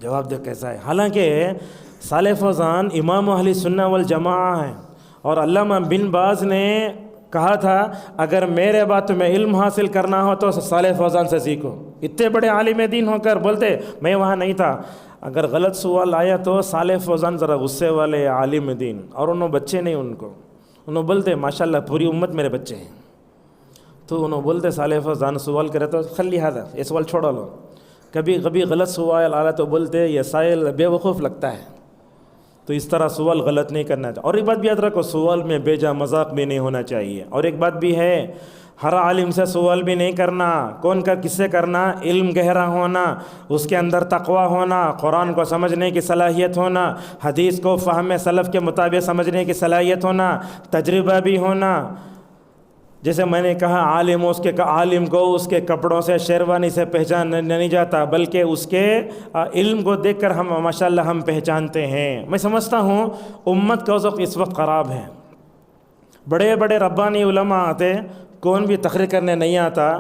جواب دے کیسا ہے؟ حالانکہ صالح فوزان امام اہل سنہ والجماعہ ہیں، اور علامہ بن باز نے کہا تھا اگر میرے بات میں علم حاصل کرنا ہو تو صالح فوزان سے سیکھو۔ اتنے بڑے عالم دین ہو کر بولتے میں وہاں نہیں تھا۔ اگر غلط سوال آیا تو صالح فوزان ذرا غصے والے عالم دین، اور انہوں بچے نہیں ان کو، انہوں بولتے ماشاءاللہ پوری امت میرے بچے ہیں، تو انہوں بولتے صالح فوزان سوال کرے تو خلی ہذا، یہ سوال چھوڑا لو۔ کبھی غلط سوال آیا تو بولتے یہ سائل بے وقوف لگتا ہے، تو اس طرح سوال غلط نہیں کرنا چاہیے. اور ایک بات بھی یاد رکھو، سوال میں بیجا مذاق بھی نہیں ہونا چاہیے. اور ایک بات بھی ہے، ہر عالم سے سوال بھی نہیں کرنا. کون کا کس سے کرنا؟ علم گہرا ہونا، اس کے اندر تقوی ہونا، قرآن کو سمجھنے کی صلاحیت ہونا، حدیث کو فہم سلف کے مطابق سمجھنے کی صلاحیت ہونا، تجربہ بھی ہونا. جیسے میں نے کہا، عالم کو اس کے کپڑوں سے، شیروانی سے پہچان نہیں جاتا، بلکہ اس کے علم کو دیکھ کر ہم ماشاءاللہ ہم پہچانتے ہیں. میں سمجھتا ہوں امت کا ذوق اس وقت خراب ہے. بڑے بڑے ربانی علماء آتے، کون بھی تقریر کرنے نہیں آتا.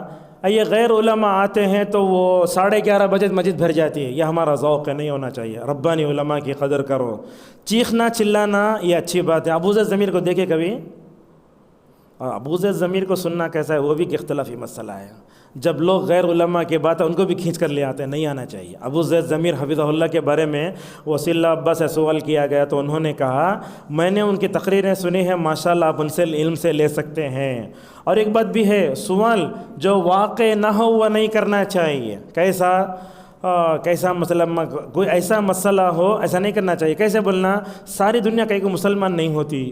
یہ غیر علماء آتے ہیں تو وہ 11:30 بجے مسجد بھر جاتی ہے. یہ ہمارا ذوق ہے، نہیں ہونا چاہیے. ربانی علماء کی قدر کرو. چیخنا چلانا یہ اچھی بات ہے. ابو ذر ضمیر کو دیکھے کبھی؟ ابو ذر ضمیر کو سننا کیسا ہے وہ بھی ایک اختلافی مسئلہ ہے. جب لوگ غیر علماء کے بات ان کو بھی کھینچ کر لے آتے ہیں، نہیں آنا چاہیے. ابو ذر ضمیر حفظہ اللہ کے بارے میں وصی اللہ ابا سے سوال کیا گیا تو انہوں نے کہا، میں نے ان کی تقریریں سنی ہیں، ماشاءاللہ آپ ان سے علم سے لے سکتے ہیں. اور ایک بات بھی ہے، سوال جو واقع نہ ہو وہ نہیں کرنا چاہیے. کیسا مسئلہ، کوئی ایسا مسئلہ ہو ایسا نہیں کرنا چاہیے. کیسے بولنا؟ ساری دنیا کہیں کو مسلمان نہیں ہوتی،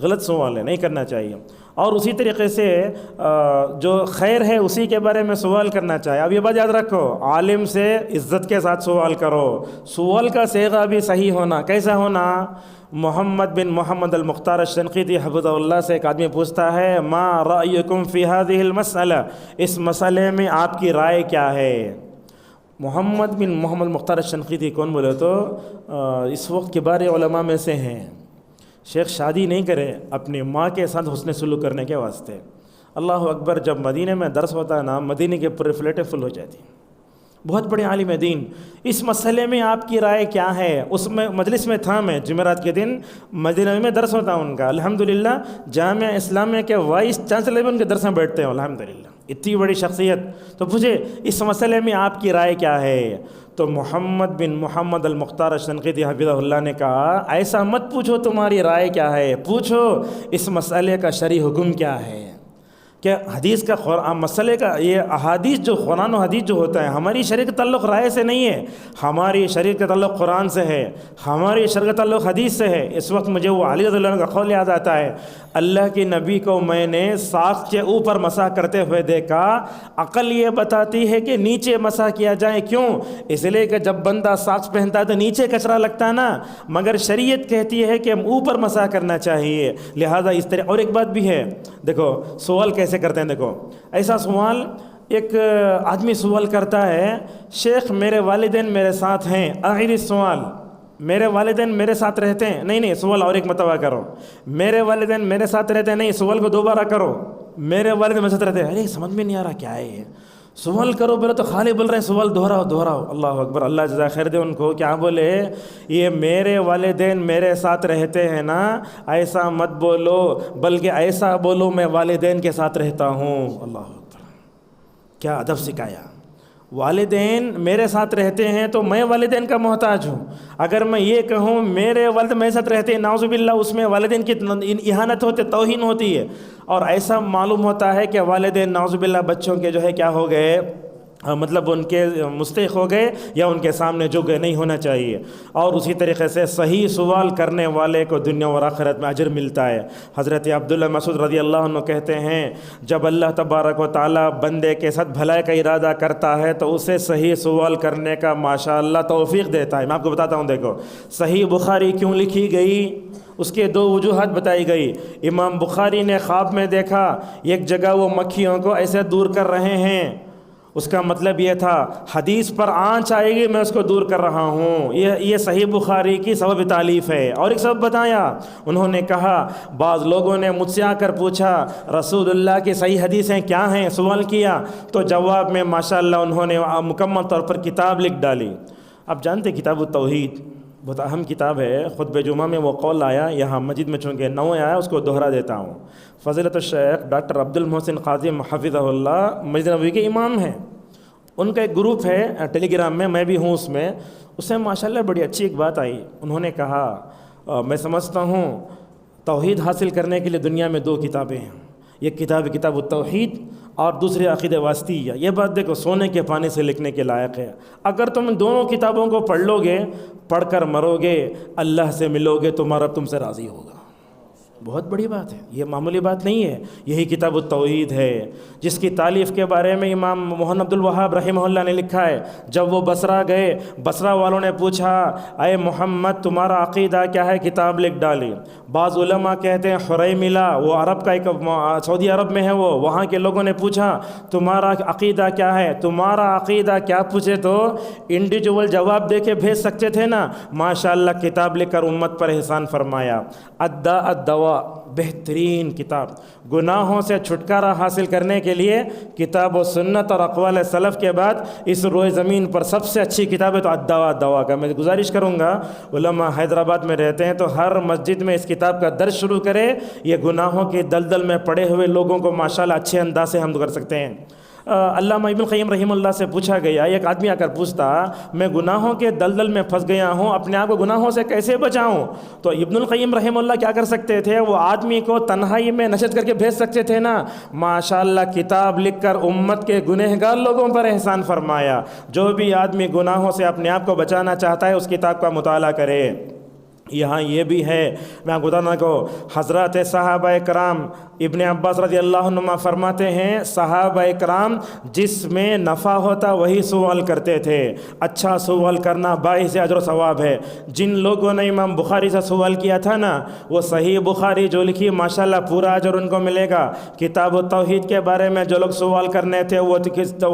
غلط سوال ہے، نہیں کرنا چاہیے. اور اسی طریقے سے جو خیر ہے اسی کے بارے میں سوال کرنا چاہیے. اب یہ بات یاد رکھو، عالم سے عزت کے ساتھ سوال کرو. سوال کا صیغہ بھی صحیح ہونا. کیسا ہونا؟ محمد بن محمد المختار الشنقیطی حفظہ اللہ سے ایک آدمی پوچھتا ہے، ما رأیکم فی هذه المسئلہ، اس مسئلے میں آپ کی رائے کیا ہے؟ محمد بن محمد المختار الشنقیطی کون بولے تو اس وقت کبار علماء میں سے ہیں. شیخ شادی نہیں کرے اپنی ماں کے ساتھ حسن سلوک کرنے کے واسطے. اللہ اکبر. جب مدینے میں درس ہوتا ہے نا، مدینے کے پورے فلیٹیں فل ہو جاتی ہیں. بہت بڑے عالم دین. اس مسئلے میں آپ کی رائے کیا ہے؟ اس میں مجلس میں تھا، میں جمعرات کے دن مدینہ میں درس ہوتا ان کا. الحمدللہ جامعہ اسلامیہ کے وائس چانسلر بھی ان کے درس میں بیٹھتے ہیں. الحمدللہ اتنی بڑی شخصیت. تو پوچھے اس مسئلے میں آپ کی رائے کیا ہے؟ تو محمد بن محمد المختار الشنقیطی حفظہ اللہ نے کہا، ایسا مت پوچھو تمہاری رائے کیا ہے، پوچھو اس مسئلے کا شرعی حکم کیا ہے. کہ حدیث کا مسئلے کا، یہ احادیث جو قرآن و حدیث جو ہوتا ہے، ہماری شریعت کا تعلق رائے سے نہیں ہے، ہماری شریعت کا تعلق قرآن سے ہے، ہماری شریعت کا تعلق حدیث سے ہے. اس وقت مجھے وہ علی رضی اللہ عنہ کا قول یاد آتا ہے، اللہ کے نبی کو میں نے ساق کے اوپر مسح کرتے ہوئے دیکھا. عقل یہ بتاتی ہے کہ نیچے مسح کیا جائے. کیوں؟ اس لیے کہ جب بندہ ساق پہنتا ہے تو نیچے کچرا لگتا ہے نا، مگر شریعت کہتی ہے کہ ہم اوپر مسح کرنا چاہیے. لہذا اس طرح. اور ایک بات بھی ہے، دیکھو سوال کیسے کرتے ہیں. دیکھو ایسا سوال، ایک آدمی سوال کرتا ہے، شیخ میرے والدین میرے ساتھ ہیں. آخری سوال، میرے والدین میرے ساتھ رہتے ہیں. نہیں سوال اور ایک مرتبہ کرو. میرے والدین میرے ساتھ رہتے ہیں. نہیں، سوال کو دوبارہ کرو. میرے والدین میرے ساتھ رہتے ہیں. ارے سمجھ میں نہیں آ رہا کیا ہے یہ. سوال کرو بولے تو خالی بول رہے ہیں، سوال دہراؤ. اللہ اکبر. اللہ جزا خیر دے ان کو. کیا بولے؟ یہ میرے والدین میرے ساتھ رہتے ہیں نا، ایسا مت بولو، بلکہ ایسا بولو میں والدین کے ساتھ رہتا ہوں. اللہ اکبر. کیا ادب سکھایا. والدین میرے ساتھ رہتے ہیں تو میں والدین کا محتاج ہوں. اگر میں یہ کہوں میرے والد میرے ساتھ رہتے ہیں، نعوذ باللہ، اس میں والدین کی اہانت ہوتی، توہین ہوتی ہے. اور ایسا معلوم ہوتا ہے کہ والدین نعوذ باللہ بچوں کے جو ہے کیا ہو گئے، مطلب ان کے مستحق ہو گئے یا ان کے سامنے جھکے. نہیں ہونا چاہیے. اور اسی طریقے سے صحیح سوال کرنے والے کو دنیا اور آخرت میں اجر ملتا ہے. حضرت عبداللہ مسعود رضی اللہ عنہ کہتے ہیں، جب اللہ تبارک و تعالیٰ بندے کے ساتھ بھلائی کا ارادہ کرتا ہے تو اسے صحیح سوال کرنے کا ماشاءاللہ توفیق دیتا ہے. میں آپ کو بتاتا ہوں. دیکھو صحیح بخاری کیوں لکھی گئی، اس کے 2 وجوہات بتائی گئی. امام بخاری نے خواب میں دیکھا ایک جگہ وہ مکھیوں کو ایسے دور کر رہے ہیں. اس کا مطلب یہ تھا حدیث پر آنچ آئے گی میں اس کو دور کر رہا ہوں. یہ صحیح بخاری کی سبب تالیف ہے. اور ایک سبب بتایا، انہوں نے کہا بعض لوگوں نے مجھ سے آ کر پوچھا رسول اللہ کی صحیح حدیثیں کیا ہیں، سوال کیا، تو جواب میں ماشاءاللہ انہوں نے مکمل طور پر کتاب لکھ ڈالی. آپ جانتے کتاب التوحید بہت اہم کتاب ہے. خطبہ جمعہ میں وہ قول آیا، یہاں مسجد میں چونکہ 9 آیا اس کو دوہرا دیتا ہوں. فضیلت الشیخ ڈاکٹر عبد المحسن قاضی حفظہ اللہ مسجد نبوی کے امام ہیں. ان کا ایک گروپ ہے ٹیلی گرام میں بھی ہوں اس میں. اس میں ماشاءاللہ بڑی اچھی ایک بات آئی. انہوں نے کہا میں سمجھتا ہوں توحید حاصل کرنے کے لیے دنیا میں 2 کتابیں ہیں. یہ کتاب التوحید اور دوسری عقیدہ واسطیہ، یہ بات دیکھو سونے کے پانی سے لکھنے کے لائق ہے۔ اگر تم دونوں کتابوں کو پڑھ لو گے، پڑھ کر مرو گے، اللہ سے ملو گے، تمہارا تم سے راضی ہوگا۔ بہت بڑی بات ہے، یہ معمولی بات نہیں ہے۔ یہی کتاب التوحید ہے جس کی تالیف کے بارے میں امام محمد عبد الوہاب رحمہ اللہ نے لکھا ہے، جب وہ بصرہ گئے، بصرہ والوں نے پوچھا اے محمد تمہارا عقیدہ کیا ہے، کتاب لکھ ڈالی۔ بعض علماء کہتے ہیں حریملہ، وہ عرب کا ایک سعودی عرب میں ہے، وہ وہاں کے لوگوں نے پوچھا تمہارا عقیدہ کیا ہے، تمہارا عقیدہ کیا پوچھے تو انڈیویجول جواب دے کے بھیج سکتے تھے نا، ماشاءاللہ کتاب لکھ کر امت پر احسان فرمایا۔ الداء الدواء، بہترین کتاب گناہوں سے چھٹکارا حاصل کرنے کے لیے، کتاب و سنت اور اقوال سلف کے بعد اس روئے زمین پر سب سے اچھی کتاب ہے تو الدواء الدواء کا۔ میں گزارش کروں گا علماء حیدرآباد میں رہتے ہیں تو ہر مسجد میں اس کتاب کا درس شروع کرے، یہ گناہوں کی دلدل میں پڑے ہوئے لوگوں کو ماشاءاللہ اچھے انداز سے حمد کر سکتے ہیں۔ علامہ ابن القیم رحمہ اللہ سے پوچھا گیا، ایک آدمی آ کر پوچھتا میں گناہوں کے دلدل میں پھنس گیا ہوں، اپنے آپ کو گناہوں سے کیسے بچاؤں؟ تو ابن القیم رحمہ اللہ کیا کر سکتے تھے، وہ آدمی کو تنہائی میں نشست کر کے بھیج سکتے تھے نا، ماشاءاللہ کتاب لکھ کر امت کے گنہگار لوگوں پر احسان فرمایا۔ جو بھی آدمی گناہوں سے اپنے آپ کو بچانا چاہتا ہے اس کتاب کا مطالعہ کرے۔ یہاں یہ بھی ہے، میں آپ کو بتانا کو حضرات صحابہ کرام، ابن عباس رضی اللہ عنہما فرماتے ہیں صحابہ کرام جس میں نفع ہوتا وہی سوال کرتے تھے، اچھا سوال کرنا باعث اجر و ثواب ہے۔ جن لوگوں نے امام بخاری سے سوال کیا تھا نا، وہ صحیح بخاری جو لکھی ماشاءاللہ پورا اجر ان کو ملے گا۔ کتاب التوحید کے بارے میں جو لوگ سوال کرنے تھے وہ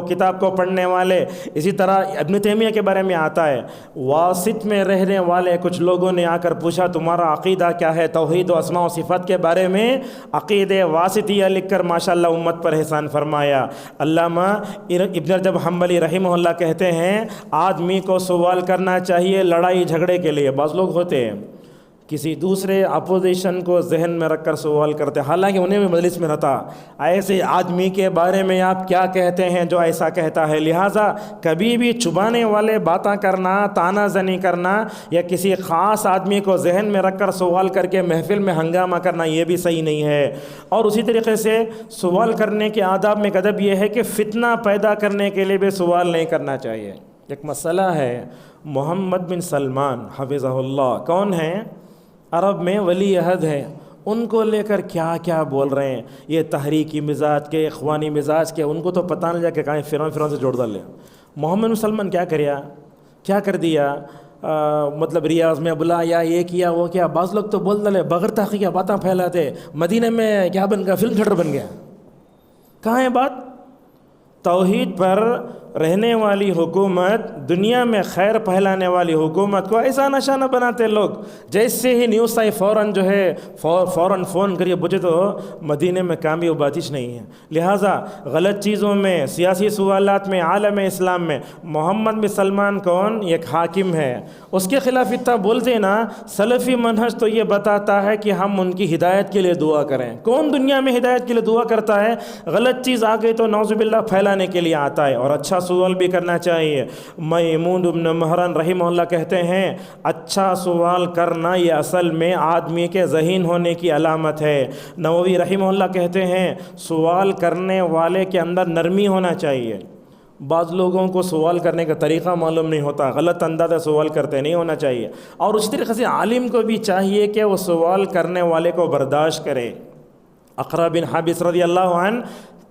کتاب کو پڑھنے والے، اسی طرح ابن تیمیہ کے بارے میں آتا ہے، واسط میں رہنے والے کچھ لوگوں نے آ کر پوچھا تمہارا عقیدہ کیا ہے توحید و اسماء و صفات کے بارے میں، عقیدہ واسطیہ لکھ کر ماشاءاللہ امت پر احسان فرمایا۔ علامہ ابن رجب حنبلی رحمہ اللہ کہتے ہیں آدمی کو سوال کرنا چاہیے لڑائی جھگڑے کے لیے۔ بعض لوگ ہوتے ہیں کسی دوسرے اپوزیشن کو ذہن میں رکھ کر سوال کرتے، حالانکہ انہیں بھی مجلس میں رہتا، ایسے آدمی کے بارے میں آپ کیا کہتے ہیں جو ایسا کہتا ہے؟ لہٰذا کبھی بھی چبانے والے باتیں کرنا، تانا زنی کرنا یا کسی خاص آدمی کو ذہن میں رکھ کر سوال کر کے محفل میں ہنگامہ کرنا یہ بھی صحیح نہیں ہے۔ اور اسی طریقے سے سوال کرنے کے آداب میں ادب یہ ہے کہ فتنہ پیدا کرنے کے لیے بھی سوال نہیں کرنا چاہیے۔ ایک مسئلہ ہے، محمد بن سلمان حفظہ اللہ کون ہیں؟ عرب میں ولی عہد ہے، ان کو لے کر کیا کیا بول رہے ہیں، یہ تحریکی مزاج کے، اخوانی مزاج کے، ان کو تو پتہ نہیں جا کہ کہیں فرعون سے جوڑ ڈالے۔ محمد بن سلمان کیا کر دیا، مطلب ریاض میں بلایا، یہ کیا وہ کیا، بعض لوگ تو بول ڈالے بغیر تحقیق باتیں پھیلاتے، مدینہ میں کیا بن گیا، فلم تھیٹر بن گیا۔ کہاں ہے بات؟ توحید پر رہنے والی حکومت، دنیا میں خیر پھیلانے والی حکومت کو ایسا نشانہ بناتے لوگ، جیسے ہی نیوز آئی فوراً جو ہے فوراً فون کریے، مجھے تو مدینے میں کامی و باتش نہیں ہے۔ لہٰذا غلط چیزوں میں، سیاسی سوالات میں، عالم اسلام میں محمد بن سلمان کون؟ ایک حاکم ہے، اس کے خلاف اتنا بولتے نا، سلفی منہج تو یہ بتاتا ہے کہ ہم ان کی ہدایت کے لیے دعا کریں۔ کون دنیا میں ہدایت کے لیے دعا کرتا ہے؟ غلط چیز آ گئی تو نعوذ باللہ پھیلانے کے لیے آتا ہے، اور اچھا سوال بھی کرنا چاہیے۔ میمون بن مہران رحمہ اللہ کہتے ہیں اچھا سوال کرنا یہ اصل میں آدمی کے ذہین ہونے کی علامت ہے۔ نووی رحمہ اللہ کہتے ہیں سوال کرنے والے کے اندر نرمی ہونا چاہیے۔ بعض لوگوں کو سوال کرنے کا طریقہ معلوم نہیں ہوتا، غلط انداز سوال کرتے، نہیں ہونا چاہیے۔ اور اس طریقے سے عالم کو بھی چاہیے کہ وہ سوال کرنے والے کو برداشت کرے۔ اقرا بن حابس رضی اللہ عنہ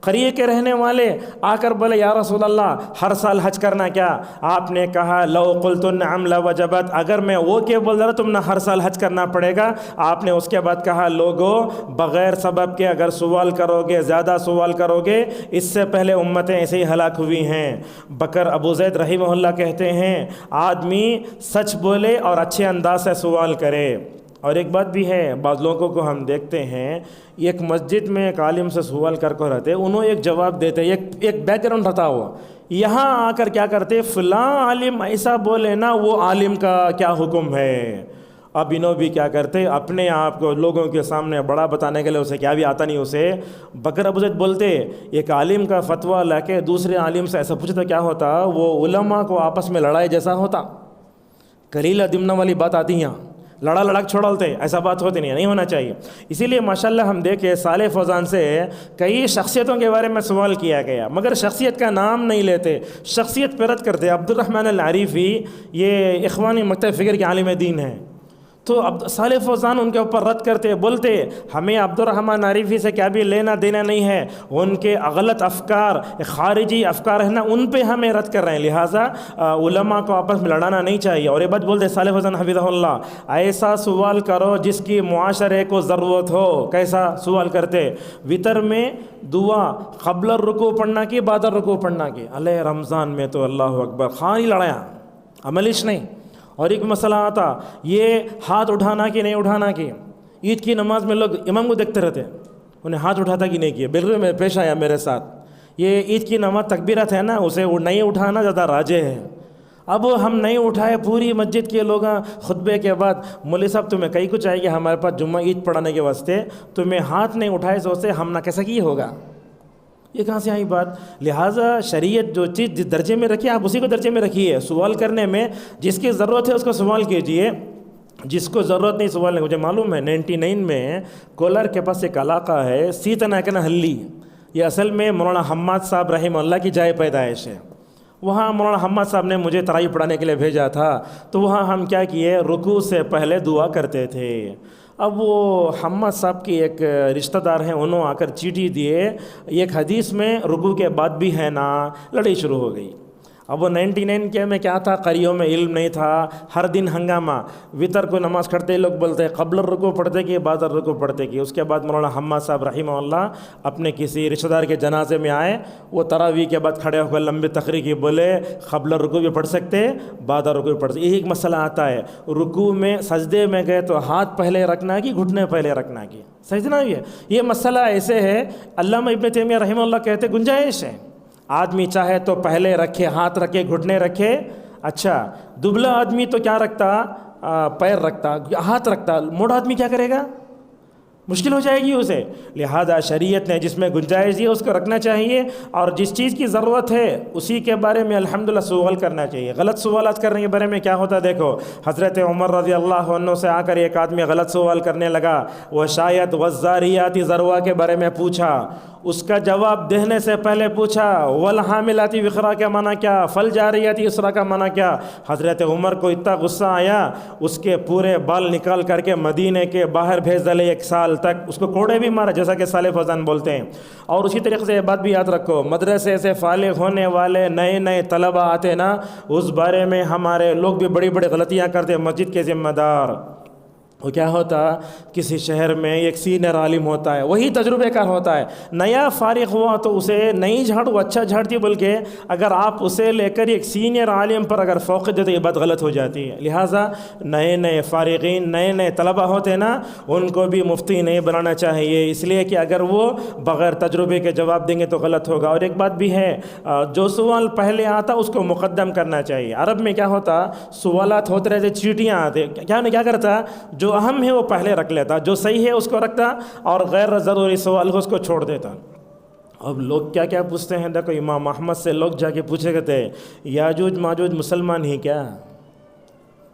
قریے کے رہنے والے آ کر بولے یا رسول اللہ ہر سال حج کرنا کیا؟ آپ نے کہا لو قلت نعم لوجبت، اگر میں وہ کہ بول رہا تم نہ ہر سال حج کرنا پڑے گا۔ آپ نے اس کے بعد کہا لوگو بغیر سبب کے اگر سوال کرو گے، زیادہ سوال کرو گے، اس سے پہلے امتیں ایسے ہی ہلاک ہوئی ہیں۔ بکر ابو زید رحمہ اللہ کہتے ہیں آدمی سچ بولے اور اچھے انداز سے سوال کرے۔ اور ایک بات بھی ہے، بعض لوگوں کو ہم دیکھتے ہیں ایک مسجد میں ایک عالم سے سوال کر رہتے، انہوں ایک جواب دیتے، ایک بیک گراؤنڈ رہتا ہوا، یہاں آ کر کیا کرتے، فلاں عالم ایسا بولے نا، وہ عالم کا کیا حکم ہے۔ اب انہوں بھی کیا کرتے، اپنے آپ کو لوگوں کے سامنے بڑا بتانے کے لیے، اسے کیا بھی آتا نہیں اسے، بکر ابو زید بولتے ایک عالم کا فتویٰ لا کے دوسرے عالم سے ایسا پوچھتا، کیا ہوتا، وہ علماء کو آپس میں لڑائی جیسا ہوتا۔ کلیلہ دمنہ والی بات آتی ہیں، لڑا لڑک چھوڑتے، ایسا بات ہوتی نہیں ہونا چاہیے. اسی لیے ماشاءاللہ ہم دیکھیں صالح فوزان سے کئی شخصیتوں کے بارے میں سوال کیا گیا، مگر شخصیت کا نام نہیں لیتے، شخصیت پہ رد کرتے. عبدالرحمن العریفی یہ اخوانی مکتب فکر کے عالم دین ہیں، تو صالح فوزان ان کے اوپر رد کرتے، بولتے ہمیں عبدالرحمن عریفی سے کیا بھی لینا دینا نہیں ہے، ان کے غلط افکار، خارجی افکار ہیں نا، ان پہ ہمیں رد کر رہے ہیں، لہٰذا علماء کو آپس میں لڑانا نہیں چاہیے. اور یہ بات بولتے صالح فوزان حفظہ اللہ، ایسا سوال کرو جس کی معاشرے کو ضرورت ہو. کیسا سوال کرتے؟ وطر میں دعا قبل الرکوع پڑھنا کی بعد الرکوع پڑھنا کی؟ علیہ رمضان میں تو اللہ اکبر خانی لڑایا، عملش نہیں. اور ایک مسئلہ آتا یہ ہاتھ اٹھانا کہ نہیں اٹھانا کی. عید کی نماز میں لوگ امام کو دیکھتے رہتے، انہیں ہاتھ اٹھاتا کہ نہیں کیا. بالکل میں پیش آیا میرے ساتھ، یہ عید کی نماز تکبیرات ہے نا، اسے نہیں اٹھانا زیادہ راجے ہے. اب ہم نہیں اٹھائے، پوری مسجد کے لوگ خطبے کے بعد مولوی صاحب تمہیں کئی کچھ آئے گی ہمارے پاس جمعہ عید پڑھانے کے واسطے، تمہیں ہاتھ نہیں اٹھائے سوچتے ہم نہ کیسا کی ہوگا. یہ کہاں سے آئی بات؟ لہٰذا شریعت جو چیز جس درجے میں رکھی آپ اسی کو درجے میں رکھیے. سوال کرنے میں جس کی ضرورت ہے اس کو سوال کیجئے، جس کو ضرورت نہیں سوال نہیں. مجھے معلوم ہے 99 میں کولر کے پاس ایک علاقہ ہے سیتناکن ہلی، یہ اصل میں مولانا حماد صاحب رحمہ اللہ کی جائے پیدائش ہے. وہاں مولانا حماد صاحب نے مجھے تراویح پڑھانے کے لیے بھیجا تھا، تو وہاں ہم کیا کیے، رکوع سے پہلے دعا کرتے تھے. اب وہ حماد صاحب کی ایک رشتہ دار ہیں، انہوں آ کر چیٹی دیے، ایک حدیث میں رکوع کے بعد بھی ہے نا، لڑائی شروع ہو گئی. اب وہ 99 کے میں کیا تھا، قریوں میں علم نہیں تھا، ہر دن ہنگامہ. وطر کو نماز کھڑتے لوگ بولتے قبل الرکوع پڑھتے کہ بعد الرکوع پڑھتے کہ. اس کے بعد مولانا حماد صاحب رحمہ اللہ اپنے کسی رشتہ دار کے جنازے میں آئے، وہ تراویح کے بعد کھڑے ہو کر لمبی تقریر کی، بولے قبل الرکوع بھی پڑھ سکتے، بعد الرکوع بھی پڑھ سکتے. یہی ایک مسئلہ آتا ہے، رکوع میں سجدے میں گئے تو ہاتھ پہلے رکھنا کہ گھٹنے پہلے رکھنا کی سجدنا. یہ مسئلہ ایسے ہے، علامہ ابن تیمیہ رحمہ اللہ کہتے گنجائش ہے، آدمی چاہے تو پہلے رکھے، ہاتھ رکھے، گھٹنے رکھے. اچھا دبلا آدمی تو کیا رکھتا، پیر رکھتا، ہاتھ رکھتا. موڑا آدمی کیا کرے گا، مشکل ہو جائے گی اسے. لہذا شریعت نے جس میں گنجائش دی اس کو رکھنا چاہیے، اور جس چیز کی ضرورت ہے اسی کے بارے میں الحمدللہ سوال کرنا چاہیے. غلط سوالات کرنے کے بارے میں کیا ہوتا ہے، دیکھو حضرت عمر رضی اللہ عنہ سے آ کر ایک آدمی غلط سوال کرنے لگا. وہ شاید والذاریات ذروا کے بارے میں پوچھا، اس کا جواب دینے سے پہلے پوچھا والحاملات وقرا کا معنی کیا، فالجاریات یسرا کا معنی کیا. حضرت عمر کو اتنا غصہ آیا، اس کے پورے بال نکال کر کے مدینے کے باہر بھیج ڈالے. 1 سال تک اس کو کوڑے بھی مارا، جیسا کہ صالح فوزان بولتے ہیں. اور اسی طریقے سے یہ بات بھی یاد رکھو، مدرسے سے فارغ ہونے والے نئے نئے طلبہ آتے نا، اس بارے میں ہمارے لوگ بھی بڑی بڑی غلطیاں کرتے. مسجد کے ذمہ دار وہ کیا ہوتا، کسی شہر میں ایک سینئر عالم ہوتا ہے، وہی تجربے کار ہوتا ہے، نیا فارغ ہوا تو اسے نہیں جھاڑو اچھا جھاڑتی، بلکہ اگر آپ اسے لے کر ایک سینئر عالم پر اگر فوقیت دے تو یہ بات غلط ہو جاتی ہے. لہٰذا نئے نئے فارغین، نئے نئے طلبہ ہوتے نا، ان کو بھی مفتی نہیں بنانا چاہیے، اس لیے کہ اگر وہ بغیر تجربے کے جواب دیں گے تو غلط ہوگا. اور ایک بات بھی ہے، جو سوال پہلے آتا اس کو مقدم کرنا چاہیے. عرب میں کیا ہوتا، سوالات ہوتے رہتے، چیٹیاں آتے، کیا کرتا، جو اہم ہے وہ پہلے رکھ لیتا، جو صحیح ہے اس کو رکھتا، اور غیر ضروری سوال کو اس کو چھوڑ دیتا. اب لوگ کیا کیا پوچھتے ہیں، دیکھو امام احمد سے لوگ جا کے پوچھے گئے تھے یاجوج ماجوج مسلمان ہی کیا،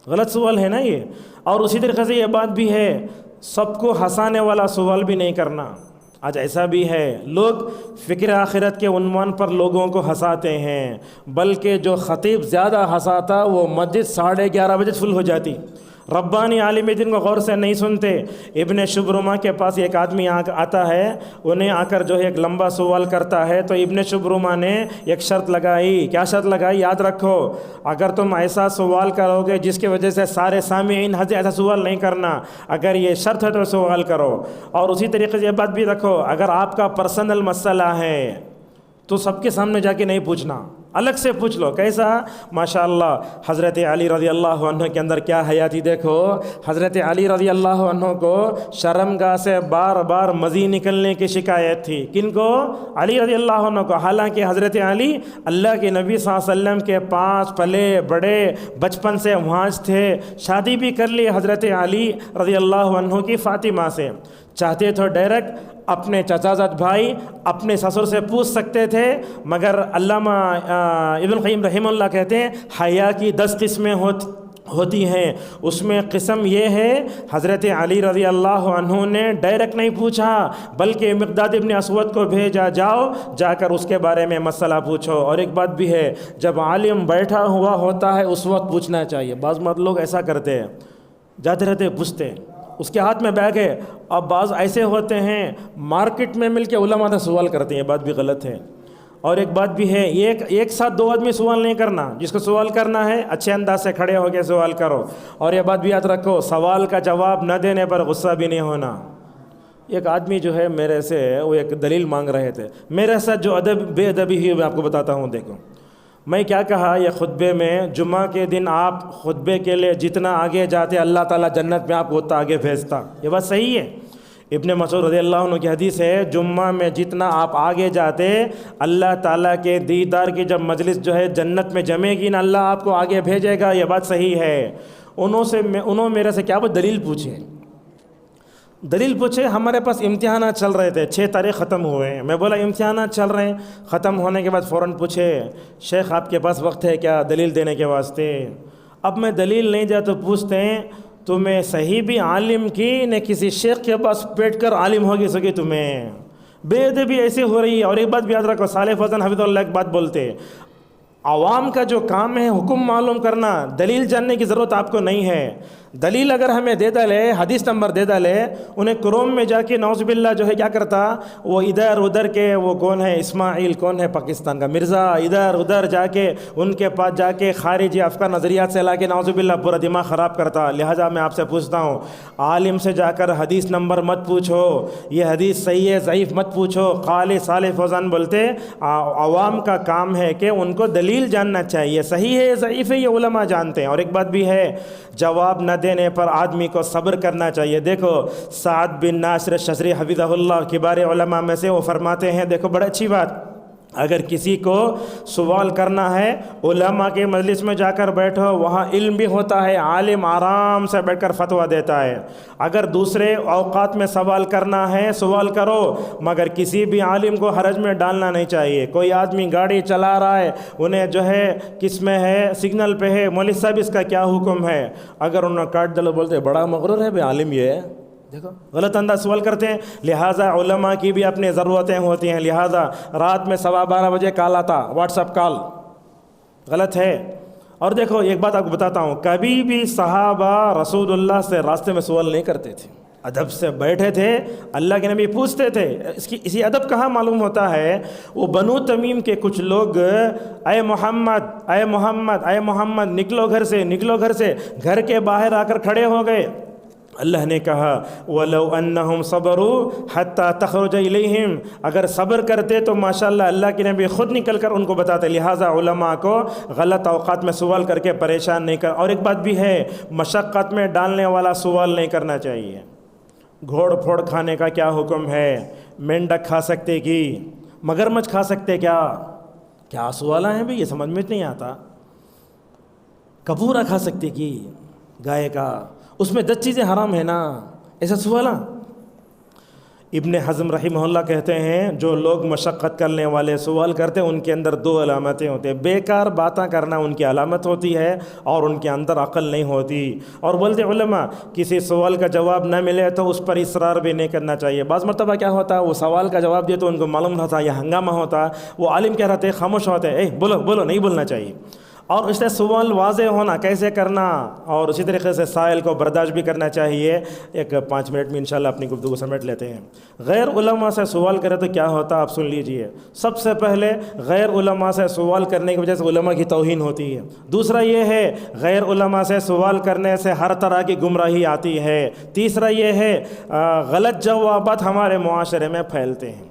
غلط سوال ہے نا یہ. اور اسی طریقے سے یہ بات بھی ہے، سب کو ہنسانے والا سوال بھی نہیں کرنا. آج ایسا بھی ہے، لوگ فکر آخرت کے عنوان پر لوگوں کو ہنساتے ہیں، بلکہ جو خطیب زیادہ ہنساتا وہ مسجد 11:30 بجے فل ہو جاتی. ربانی عالم دین کو غور سے نہیں سنتے. ابن شبرمہ کے پاس ایک آدمی آتا ہے، انہیں آ کر جو ہے ایک لمبا سوال کرتا ہے، تو ابن شبرمہ نے ایک شرط لگائی. کیا شرط لگائی، یاد رکھو، اگر تم ایسا سوال کرو گے جس کی وجہ سے سارے سامعین ہنسے، ایسا سوال نہیں کرنا، اگر یہ شرط ہے تو سوال کرو. اور اسی طریقے سے یہ بات بھی رکھو، اگر آپ کا پرسنل مسئلہ ہے تو سب کے سامنے جا کے نہیں پوچھنا، الگ سے پوچھ لو. کیسا، ماشاءاللہ حضرت علی رضی اللہ عنہ کے اندر کیا حیاتی دیکھو. حضرت علی رضی اللہ عنہ کو شرمگاہ سے بار بار مزی نکلنے کی شکایت تھی. کن کو، علی رضی اللہ عنہ کو. حالانکہ حضرت علی اللہ کے نبی صلی اللہ علیہ وسلم کے پاس پلے بڑے، بچپن سے وہاں تھے، شادی بھی کر لی حضرت علی رضی اللہ عنہ کی فاطمہ سے. چاہتے تو ڈائریکٹ اپنے چچازاد بھائی، اپنے سسر سے پوچھ سکتے تھے، مگر علامہ ابن قیم رحمہ اللہ کہتے ہیں حیا کی 10 قسمیں ہوتی. ہوتی ہیں، اس میں قسم یہ ہے حضرت علی رضی اللہ عنہ نے ڈائریکٹ نہیں پوچھا، بلکہ مقداد ابن اسود کو بھیجا، جاؤ جا کر اس کے بارے میں مسئلہ پوچھو۔ اور ایک بات بھی ہے، جب عالم بیٹھا ہوا ہوتا ہے اس وقت پوچھنا چاہیے۔ بعض لوگ ایسا کرتے ہیں، جاتے رہتے پوچھتے، اس کے ہاتھ میں بیگ ہے۔ اب بعض ایسے ہوتے ہیں مارکیٹ میں مل کے علماء سے سوال کرتے ہیں، یہ بات بھی غلط ہے۔ اور ایک بات بھی ہے، ایک ساتھ دو آدمی سوال نہیں کرنا، جس کو سوال کرنا ہے اچھے انداز سے کھڑے ہو کے سوال کرو۔ اور یہ بات بھی یاد رکھو، سوال کا جواب نہ دینے پر غصہ بھی نہیں ہونا۔ ایک آدمی جو ہے میرے سے وہ ایک دلیل مانگ رہے تھے، میرے ساتھ جو بے ادبی ہوئی میں آپ کو بتاتا ہوں۔ دیکھو میں کیا کہا، یہ خطبے میں جمعہ کے دن آپ خطبے کے لیے جتنا آگے جاتے اللہ تعالیٰ جنت میں آپ کو اتنا آگے بھیجتا۔ یہ بات صحیح ہے، ابن مسعود رضی اللہ عنہ کی حدیث ہے، جمعہ میں جتنا آپ آگے جاتے اللہ تعالیٰ کے دیدار کی جب مجلس جو ہے جنت میں جمے گی نا، اللہ آپ کو آگے بھیجے گا۔ یہ بات صحیح ہے۔ انہوں میرے سے کیا دلیل پوچھے، ہمارے پاس امتحانات چل رہے تھے، 6 تاریخ ختم ہوئے ہیں۔ میں بولا امتحانات چل رہے ہیں، ختم ہونے کے بعد فوراً پوچھے شیخ آپ کے پاس وقت ہے کیا دلیل دینے کے واسطے؟ اب میں دلیل نہیں جا تو پوچھتے ہیں تمہیں صحیح بھی عالم کی نہ کسی شیخ کے پاس بیٹھ کر عالم ہوگی سکی، تمہیں بے ادبی ایسے ہو رہی ہے۔ اور ایک بات بھی یاد رکھو، صالح فوزان حفظہ اللہ ایک بات بولتے، عوام کا جو کام ہے حکم معلوم کرنا، دلیل جاننے کی ضرورت آپ کو نہیں ہے۔ دلیل اگر ہمیں دے ڈالے، حدیث نمبر دے ڈالے، انہیں کروم میں جا کے نعوذ باللہ جو ہے کیا کرتا، وہ ادھر ادھر کے وہ کون ہے اسماعیل کون ہے پاکستان کا مرزا، ادھر ادھر جا کے ان کے پاس جا کے خارجی افکار نظریات سے لا کے نعوذ باللہ پورا دماغ خراب کرتا۔ لہٰذا میں آپ سے پوچھتا ہوں، عالم سے جا کر حدیث نمبر مت پوچھو، یہ حدیث صحیح ہے ضعیف مت پوچھو۔ قال صالح فوزان بولتے عوام کا کام ہے کہ ان کو دلیل جاننا چاہیے، صحیح ہے ضعیف ہے یہ علماء جانتے ہیں۔ اور ایک بات بھی ہے، جواب نہ دینے پر آدمی کو صبر کرنا چاہیے۔ دیکھو سعد بن ناصر شذری حفظہ اللہ کبار علماء میں سے وہ فرماتے ہیں، دیکھو بڑا اچھی بات، اگر کسی کو سوال کرنا ہے علماء کے مجلس میں جا کر بیٹھو، وہاں علم بھی ہوتا ہے، عالم آرام سے بیٹھ کر فتویٰ دیتا ہے۔ اگر دوسرے اوقات میں سوال کرنا ہے سوال کرو، مگر کسی بھی عالم کو حرج میں ڈالنا نہیں چاہیے۔ کوئی آدمی گاڑی چلا رہا ہے، انہیں جو ہے کس میں ہے سگنل پہ ہے، مولوی صاحب اس کا کیا حکم ہے، اگر انہوں نے کاٹ دلو بولتے بڑا مغرور ہے بے عالم یہ ہے، دیکھو غلط انداز سوال کرتے ہیں۔ لہٰذا علماء کی بھی اپنی ضرورتیں ہوتی ہیں، لہٰذا رات میں 12:15 بجے کال آتا، واٹس ایپ کال، غلط ہے۔ اور دیکھو ایک بات آپ کو بتاتا ہوں، کبھی بھی صحابہ رسول اللہ سے راستے میں سوال نہیں کرتے تھے، ادب سے بیٹھے تھے، اللہ کے نبی پوچھتے تھے۔ اسی ادب کہاں معلوم ہوتا ہے، وہ بنو تمیم کے کچھ لوگ اے محمد اے محمد اے محمد نکلو گھر سے نکلو گھر سے، گھر کے باہر آ کر کھڑے ہو گئے۔ اللہ نے کہا وَلَوْ أَنَّهُمْ صَبَرُوا حَتَّى تَخْرُجَ إِلَيْهِمْ، اگر صبر کرتے تو ماشاءاللہ اللہ کے نبی خود نکل کر ان کو بتاتے۔ لہٰذا علماء کو غلط اوقات میں سوال کر کے پریشان نہیں کر۔ اور ایک بات بھی ہے، مشقت میں ڈالنے والا سوال نہیں کرنا چاہیے۔ گھوڑ پھوڑ کھانے کا کیا حکم ہے، مینڈک کھا سکتے کی مگرمچھ کھا سکتے کیا سوالہ ہیں بھی، یہ سمجھ میں نہیں آتا۔ کپورا کھا سکتے کی گائے کا، اس میں 10 چیزیں حرام ہیں نا، ایسا سوالا۔ ابن حزم رحمہ اللہ کہتے ہیں جو لوگ مشقت کرنے والے سوال کرتے ہیں ان کے اندر 2 علامتیں ہوتی ہیں، بیکار باتیں کرنا ان کی علامت ہوتی ہے اور ان کے اندر عقل نہیں ہوتی۔ اور بولتے علماء کسی سوال کا جواب نہ ملے تو اس پر اصرار بھی نہیں کرنا چاہیے۔ بعض مرتبہ کیا ہوتا ہے، وہ سوال کا جواب دے تو ان کو معلوم رہتا یہ ہنگامہ ہوتا، وہ عالم کہہ رہتے خاموش ہوتے، بولو بولو، نہیں بولنا چاہیے۔ اور اس سے سوال واضح ہونا کیسے کرنا، اور اسی طریقے سے سائل کو برداشت بھی کرنا چاہیے۔ ایک 5 منٹ میں انشاءاللہ اپنی گفتگو سمیٹ لیتے ہیں۔ غیر علماء سے سوال کرے تو کیا ہوتا آپ سن لیجئے۔ سب سے پہلے غیر علماء سے سوال کرنے کی وجہ سے علماء کی توہین ہوتی ہے۔ دوسرا یہ ہے غیر علماء سے سوال کرنے سے ہر طرح کی گمراہی آتی ہے۔ تیسرا یہ ہے غلط جوابات ہمارے معاشرے میں پھیلتے ہیں۔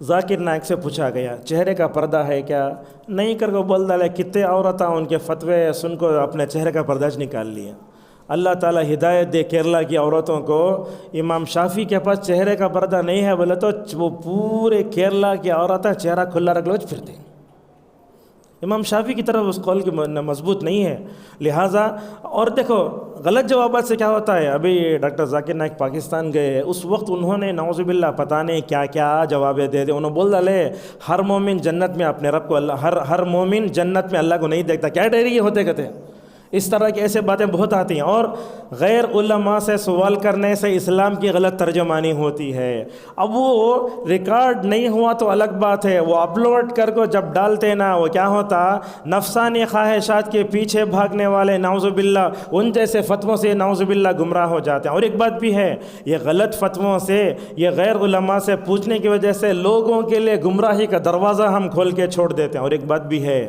ذاکر نائک سے پوچھا گیا چہرے کا پردہ ہے کیا، نہیں کر کو بول ڈالے، کتنے عورتیں ان کے فتوے سن کو اپنے چہرے کا پردہ نکال لیا۔ اللہ تعالیٰ ہدایت دے کیرلا کی عورتوں کو۔ امام شافی کے پاس چہرے کا پردہ نہیں ہے بولے تو وہ پورے کیرلا کی عورتیں چہرہ کھلا رکھ لو پھرتے ہیں۔ امام شافی کی طرف اس قول کی مضبوط نہیں ہے، لہٰذا۔ اور دیکھو غلط جوابات سے کیا ہوتا ہے، ابھی ڈاکٹر ذاکر نائک پاکستان گئے، اس وقت انہوں نے نعوذ باللہ پتہ نہیں کیا کیا جوابیں دے دے۔ انہوں بول ڈالے ہر مومن جنت میں اپنے رب کو، ہر مومن جنت میں اللہ کو نہیں دیکھتا۔ کیا ڈیری ہوتے کہتے اس طرح کی ایسے باتیں بہت آتی ہیں، اور غیر علماء سے سوال کرنے سے اسلام کی غلط ترجمانی ہوتی ہے۔ اب وہ ریکارڈ نہیں ہوا تو الگ بات ہے، وہ اپلوڈ کر کو جب ڈالتے نا، وہ کیا ہوتا، نفسانی خواہشات کے پیچھے بھاگنے والے نعوذ باللہ ان جیسے فتووں سے نعوذ باللہ گمراہ ہو جاتے ہیں۔ اور ایک بات بھی ہے، یہ غلط فتووں سے، یہ غیر علماء سے پوچھنے کی وجہ سے لوگوں کے لیے گمراہی کا دروازہ ہم کھول کے چھوڑ دیتے ہیں۔ اور ایک بات بھی ہے،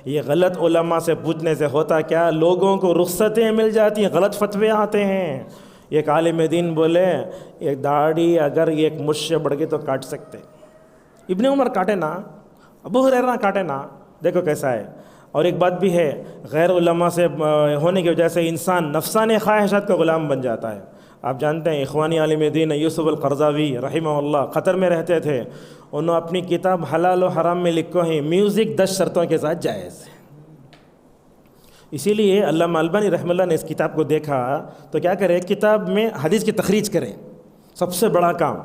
یہ غلط علماء سے پوچھنے سے ہوتا کیا، لوگوں کو رخصتیں مل جاتی ہیں، غلط فتوے آتے ہیں۔ ایک عالم دین بولے ایک داڑھی اگر ایک مجھ سے بڑھ گئی تو کاٹ سکتے، ابن عمر کاٹے نا، ابو ہریرہ کاٹے نا، دیکھو کیسا ہے۔ اور ایک بات بھی ہے، غیر علماء سے ہونے کی وجہ سے انسان نفسانی خواہشات کا غلام بن جاتا ہے۔ آپ جانتے ہیں اخوانی عالم دین یوسف القرضاوی رحمہ اللہ قطر میں رہتے تھے، انہوں نے اپنی کتاب حلال و حرام میں لکھو ہیں میوزک 10 شرطوں کے ساتھ جائز ہے۔ اسی لیے علامہ البانی رحمہ اللہ نے اس کتاب کو دیکھا تو کیا کرے، کتاب میں حدیث کی تخریج کرے، سب سے بڑا کام۔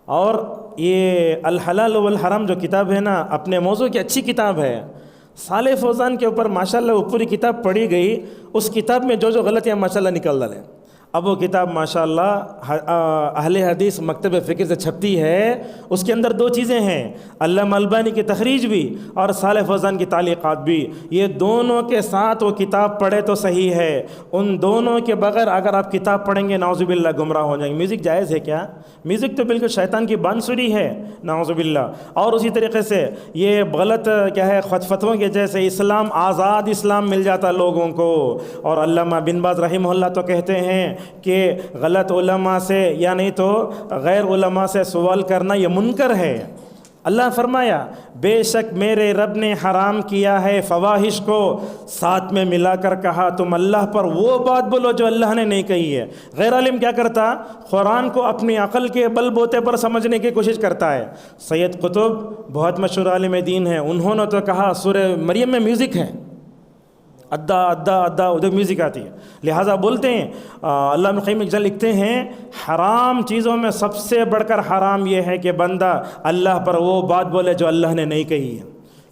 اور یہ الحلال والحرام جو کتاب ہے نا، اپنے موضوع کی اچھی کتاب ہے، صالح فوزان کے اوپر ماشاءاللہ وہ پوری کتاب پڑھی گئی، اس کتاب میں جو جو غلطیاں ماشاءاللہ نکل ڈالے۔ اب وہ کتاب ماشاءاللہ اہل حدیث مکتب فکر سے چھپتی ہے، اس کے اندر 2 چیزیں ہیں، علامہ البانی کی تخریج بھی اور صالح فوزان کی تعلیقات بھی، یہ دونوں کے ساتھ وہ کتاب پڑھے تو صحیح ہے، ان دونوں کے بغیر اگر آپ کتاب پڑھیں گے نعوذ باللہ گمراہ ہو جائیں گے۔ میوزک جائز ہے کیا؟ میوزک تو بالکل شیطان کی بانسری ہے نعوذ باللہ۔ اور اسی طریقے سے یہ غلط کیا ہے، فتووں کے جیسے اسلام آزاد اسلام مل جاتا لوگوں کو۔ اور علامہ بن باز رحمہ اللہ تو کہتے ہیں کہ غلط علماء سے یا نہیں تو غیر علماء سے سوال کرنا یہ منکر ہے۔ اللہ فرمایا بے شک میرے رب نے حرام کیا ہے فواحش کو، ساتھ میں ملا کر کہا تم اللہ پر وہ بات بولو جو اللہ نے نہیں کہی ہے۔ غیر عالم کیا کرتا، قرآن کو اپنی عقل کے بل بوتے پر سمجھنے کی کوشش کرتا ہے۔ سید قطب بہت مشہور عالم دین ہیں، انہوں نے تو کہا سورہ مریم میں میوزک ہے، ادا ادا ادا ادھر میوزک آتی ہے، لہٰذا بولتے ہیں اللہ ابن قیم لکھتے ہیں حرام چیزوں میں سب سے بڑھ کر حرام یہ ہے کہ بندہ اللہ پر وہ بات بولے جو اللہ نے نہیں کہی ہے۔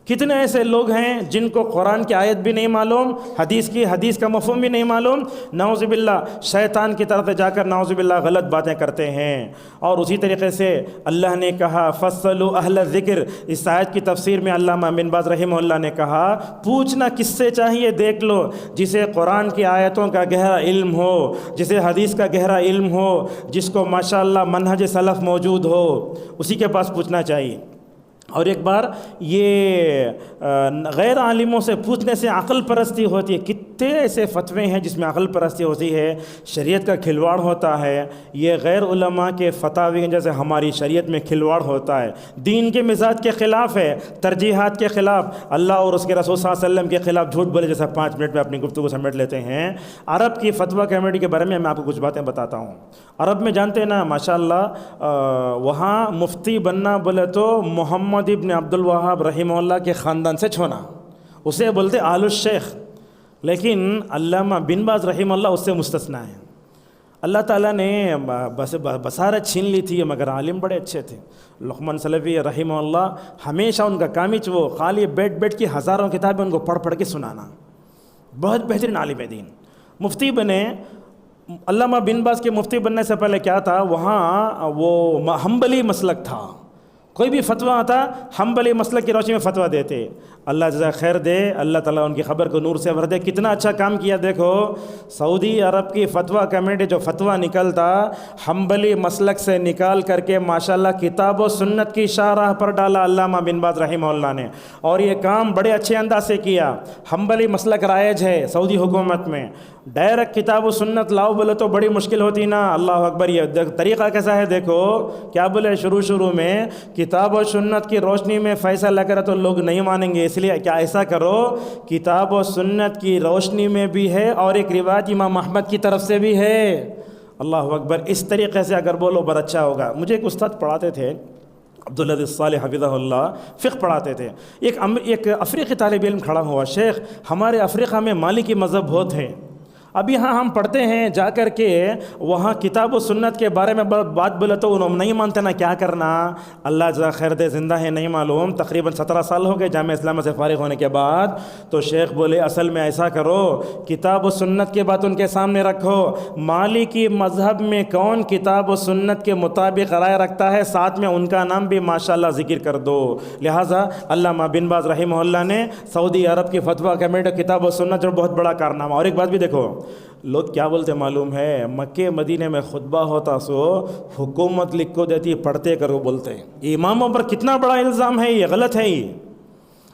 کتنے ایسے لوگ ہیں جن کو قرآن کی آیت بھی نہیں معلوم، حدیث کا مفہوم بھی نہیں معلوم، نعوذ باللہ شیطان کی طرف جا کر نعوذ باللہ غلط باتیں کرتے ہیں۔ اور اسی طریقے سے اللہ نے کہا فَاسْأَلُوا أَهْلَ الذِّكْرِ، اس آیت کی تفسیر میں علامہ بن باز رحمہ اللہ نے کہا پوچھنا کس سے چاہیے، دیکھ لو جسے قرآن کی آیتوں کا گہرا علم ہو، جسے حدیث کا گہرا علم ہو، جس کو ماشاءاللہ منہج سلف موجود ہو، اسی کے پاس پوچھنا چاہیے۔ اور ایک بار یہ غیر عالموں سے پوچھنے سے عقل پرستی ہوتی ہے۔ کتنے ایسے فتوے ہیں جس میں عقل پرستی ہوتی ہے، شریعت کا کھلواڑ ہوتا ہے۔ یہ غیر علماء کے فتاوی جیسے ہماری شریعت میں کھلواڑ ہوتا ہے، دین کے مزاج کے خلاف ہے، ترجیحات کے خلاف، اللہ اور اس کے رسول صلی اللہ علیہ وسلم کے خلاف جھوٹ بولے جیسا 5 منٹ میں اپنی گفتگو سمیٹ لیتے ہیں۔ عرب کی فتویٰ کمیٹی کے بارے میں آپ کو کچھ باتیں بتاتا ہوں۔ عرب میں جانتے ہیں نا ماشاءاللہ وہاں مفتی بننا بولے تو محمد ابن عبد الوہاب رحمہ اللہ کے خاندان سے چھونا، اسے بولتے آل الشیخ، لیکن علامہ بن باز رحمہ اللہ اس سے مستثنا ہے۔ اللہ تعالیٰ نے بصارت چھین لی تھی مگر عالم بڑے اچھے تھے۔ لقمان سلفی رحمہ اللہ ہمیشہ ان کا کامچ وہ خالی بیٹھ کے ہزاروں کتابیں ان کو پڑھ کے سنانا، بہت بہترین عالم دین۔ مفتی بنے، علامہ بن باز کے مفتی بننے سے پہلے کیا تھا، وہاں وہ حنبلی مسلک تھا، کوئی بھی فتویٰ آتا حنبلی مسلک کی روشنی میں فتویٰ دیتے۔ اللہ جزا خیر دے، اللہ تعالیٰ ان کی خبر کو نور سے بھر دے، کتنا اچھا کام کیا۔ دیکھو سعودی عرب کی فتویٰ کمیٹی جو فتویٰ نکلتا حنبلی مسلک سے نکال کر کے ماشاءاللہ کتاب و سنت کی شاہراہ پر ڈالا علامہ بن باز رحمہ اللہ نے، اور یہ کام بڑے اچھے انداز سے کیا۔ حنبلی مسلک رائج ہے سعودی حکومت میں، ڈائریکٹ کتاب و سنت لاؤ بولے تو بڑی مشکل ہوتی نا، اللہ اکبر۔ یہ طریقہ کیسا ہے دیکھو، کیا بولے شروع میں کتاب و سنت کی روشنی میں فیصلہ کرے تو لوگ نہیں مانیں گے، اس لیے کیا ایسا کرو کتاب و سنت کی روشنی میں بھی ہے اور ایک روایت امام احمد کی طرف سے بھی ہے، اللہ اکبر۔ اس طریقے سے اگر بولو بڑا اچھا ہوگا۔ مجھے ایک استاد پڑھاتے تھے عبداللہ الصالح حفظہ اللہ، فقہ پڑھاتے تھے۔ ایک افریقی طالب علم کھڑا ہوا، شیخ ہمارے افریقہ میں مالکی مذہب بہت ہے، اب یہاں ہم پڑھتے ہیں جا کر کے وہاں کتاب و سنت کے بارے میں بات بولے تو انہوں نہیں مانتے نا کیا کرنا. اللہ جزا خیر دے, زندہ ہے نہیں معلوم, تقریباً 17 سال ہو گئے جامعہ اسلامیہ سے فارغ ہونے کے بعد. تو شیخ بولے اصل میں ایسا کرو, کتاب و سنت کی بات ان کے سامنے رکھو. مالکی مذہب میں کون کتاب و سنت کے مطابق رائے رکھتا ہے, ساتھ میں ان کا نام بھی ماشاءاللہ ذکر کر دو. لہٰذا علامہ بن باز رحمہ اللہ نے سعودی عرب کی فتویٰ کمیٹی کتاب و سنت جو بہت بڑا کارنامہ. اور ایک بات بھی دیکھو, لوگ کیا بولتے معلوم ہے, مکے مدینے میں خطبہ ہوتا سو حکومت لکھ کو دیتی پڑھتے کرو بولتے ہیں. اماموں پر کتنا بڑا الزام ہے, یہ غلط ہے. یہ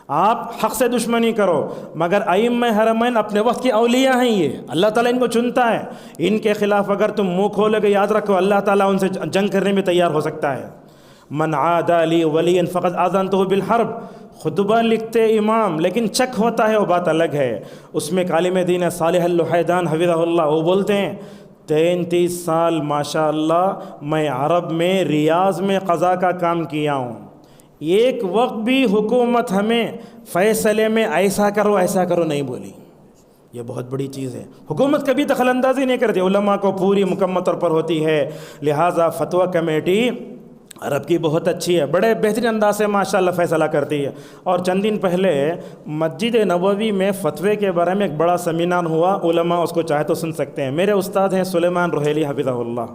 آپ حق سے دشمنی کرو, مگر ائمہ حرمین اپنے وقت کے اولیاء ہیں, یہ اللہ تعالیٰ ان کو چنتا ہے. ان کے خلاف اگر تم منہ کھولے گے, یاد رکھو اللہ تعالیٰ ان سے جنگ کرنے میں تیار ہو سکتا ہے. من عادى لي وليا فقد آذنته بالحرب. خطبہ لکھتے امام, لیکن چک ہوتا ہے وہ بات الگ ہے. اس میں عالم دین صالح الحیدان حفظہ اللہ وہ بولتے ہیں 33 سال ماشاء اللہ میں عرب میں ریاض میں قضا کا کام کیا ہوں. ایک وقت بھی حکومت ہمیں فیصلے میں ایسا کرو نہیں بولی. یہ بہت بڑی چیز ہے. حکومت کبھی دخل اندازی نہیں کرتی, علماء کو پوری مکمل طور پر ہوتی ہے. لہٰذا فتویٰ کمیٹی عرب کی بہت اچھی ہے, بڑے بہترین انداز سے ماشاءاللہ فیصلہ کرتی ہے. اور چند دن پہلے مسجد نبوی میں فتوے کے بارے میں ایک بڑا سیمینار ہوا, علماء اس کو چاہے تو سن سکتے ہیں. میرے استاد ہیں سلیمان روحیلی حفظہ اللہ,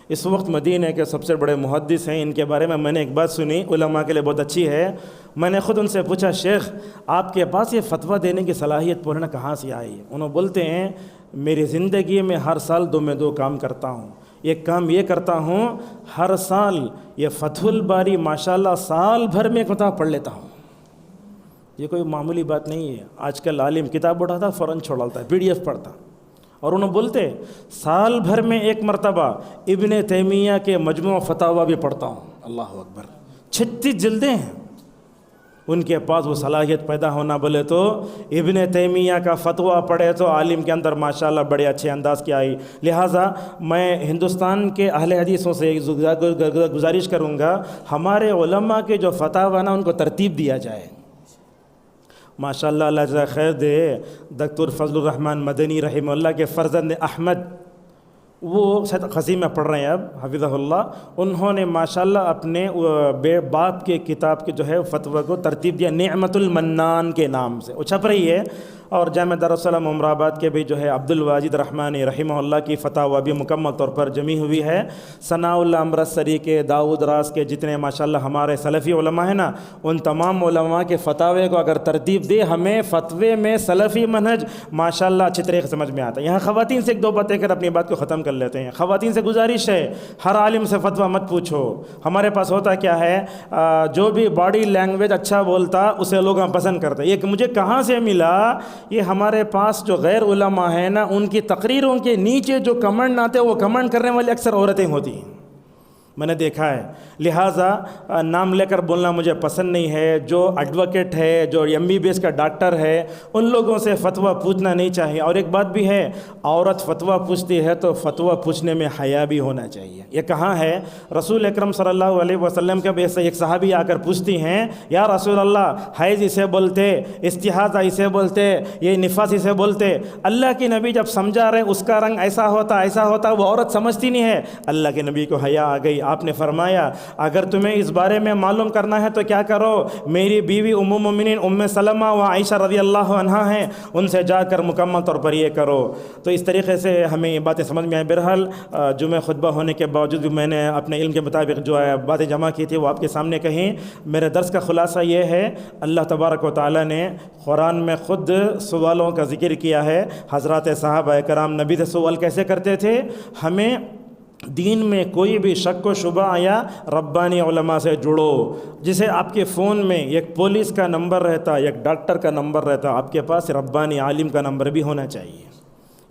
اس وقت مدینہ کے سب سے بڑے محدث ہیں. ان کے بارے میں نے ایک بات سنی, علماء کے لیے بہت اچھی ہے. میں نے خود ان سے پوچھا, شیخ آپ کے پاس یہ فتویٰ دینے کی صلاحیت پورنا کہاں سے آئی؟ انہوں بولتے ہیں میری زندگی میں ہر سال 2 میں 2 کام کرتا ہوں. ایک کام یہ کرتا ہوں, ہر سال یہ فتح الباری ماشاءاللہ سال بھر میں ایک کتاب پڑھ لیتا ہوں. یہ کوئی معمولی بات نہیں ہے. آج کل عالم کتاب اٹھاتا فوراً چھوڑ ڈالتا ہے, PDF پڑھتا. اور انہوں بولتے سال بھر میں 1 مرتبہ ابن تیمیہ کے مجموع فتاوی بھی پڑھتا ہوں. اللہ اکبر, 36 جلدیں ہیں. ان کے پاس وہ صلاحیت پیدا ہونا بولے تو ابن تیمیہ کا فتویٰ پڑھے تو عالم کے اندر ماشاءاللہ بڑے اچھے انداز کی آئی. لہٰذا میں ہندوستان کے اہل حدیثوں سے گزارش کروں گا, ہمارے علماء کے جو فتاوی نا ان کو ترتیب دیا جائے. ماشاءاللہ اللہ جزا خیر دے, دکتور فضل الرحمن مدنی رحمہ اللہ کے فرزند احمد, وہ شاید قصیم میں پڑھ رہے ہیں اب حفظہ اللہ, انہوں نے ماشاءاللہ اپنے باپ کے کتاب کے جو ہے فتویٰ کو ترتیب دیا نعمت المنان کے نام سے, وہ چھپ رہی ہے. اور جامعہ دارالسلام عمر آباد کے بھی جو ہے عبد الواجد رحمانی رحمہ اللہ کی فتاوی بھی مکمل طور پر جمی ہوئی ہے. ثناء اللہ امرتسری کے, داؤد راز کے, جتنے ماشاءاللہ ہمارے سلفی علماء ہیں نا, ان تمام علماء کے فتاوے کو اگر ترتیب دے, ہمیں فتوے میں سلفی منہج ماشاءاللہ اچھی طریقے سے سمجھ میں آتا ہے. یہاں خواتین سے 1-2 باتیں کر اپنی بات کو ختم کر لیتے ہیں. خواتین سے گزارش ہے, ہر عالم سے فتویٰ مت پوچھو. ہمارے پاس ہوتا کیا ہے, جو بھی باڈی لینگویج اچھا بولتا اسے لوگ پسند کرتے. یہ مجھے کہاں سے ملا, یہ ہمارے پاس جو غیر علماء ہیں نا, ان کی تقریروں کے نیچے جو کمنٹ آتے ہیں وہ کمنٹ کرنے والی اکثر عورتیں ہوتی ہیں, میں نے دیکھا ہے. لہٰذا نام لے کر بولنا مجھے پسند نہیں ہے. جو ایڈوکیٹ ہے, جو MBBS کا ڈاکٹر ہے, ان لوگوں سے فتویٰ پوچھنا نہیں چاہیے. اور ایک بات بھی ہے, عورت فتویٰ پوچھتی ہے تو فتویٰ پوچھنے میں حیا بھی ہونا چاہیے. یہ کہاں ہے, رسول اکرم صلی اللہ علیہ وسلم کے ایک صحابی آ کر پوچھتی ہیں, یا رسول اللہ حیض اسے بولتے, استحاضہ اسے بولتے, یہ نفاس اسے بولتے. اللہ کے نبی جب سمجھا رہے اس کا رنگ ایسا ہوتا, وہ عورت سمجھتی نہیں ہے. اللہ کے نبی کو حیا آ گئی. آپ نے فرمایا اگر تمہیں اس بارے میں معلوم کرنا ہے تو کیا کرو, میری بیوی ام المؤمنین ام سلمہ و عائشہ رضی اللہ عنہا ہیں, ان سے جا کر مکمل طور پر یہ کرو. تو اس طریقے سے ہمیں یہ باتیں سمجھ میں آئیں. بہرحال جمعہ خطبہ ہونے کے باوجود بھی میں نے اپنے علم کے مطابق جو ہے باتیں جمع کی تھی وہ آپ کے سامنے کہیں. میرے درس کا خلاصہ یہ ہے, اللہ تبارک و تعالیٰ نے قرآن میں خود سوالوں کا ذکر کیا ہے. حضرات صحابہ کرام نبی سے سوال کیسے کرتے تھے. ہمیں دین میں کوئی بھی شک و شبہ آیا, ربانی علماء سے جڑو. جسے آپ کے فون میں ایک پولیس کا نمبر رہتا, ایک ڈاکٹر کا نمبر رہتا, آپ کے پاس ربانی عالم کا نمبر بھی ہونا چاہیے.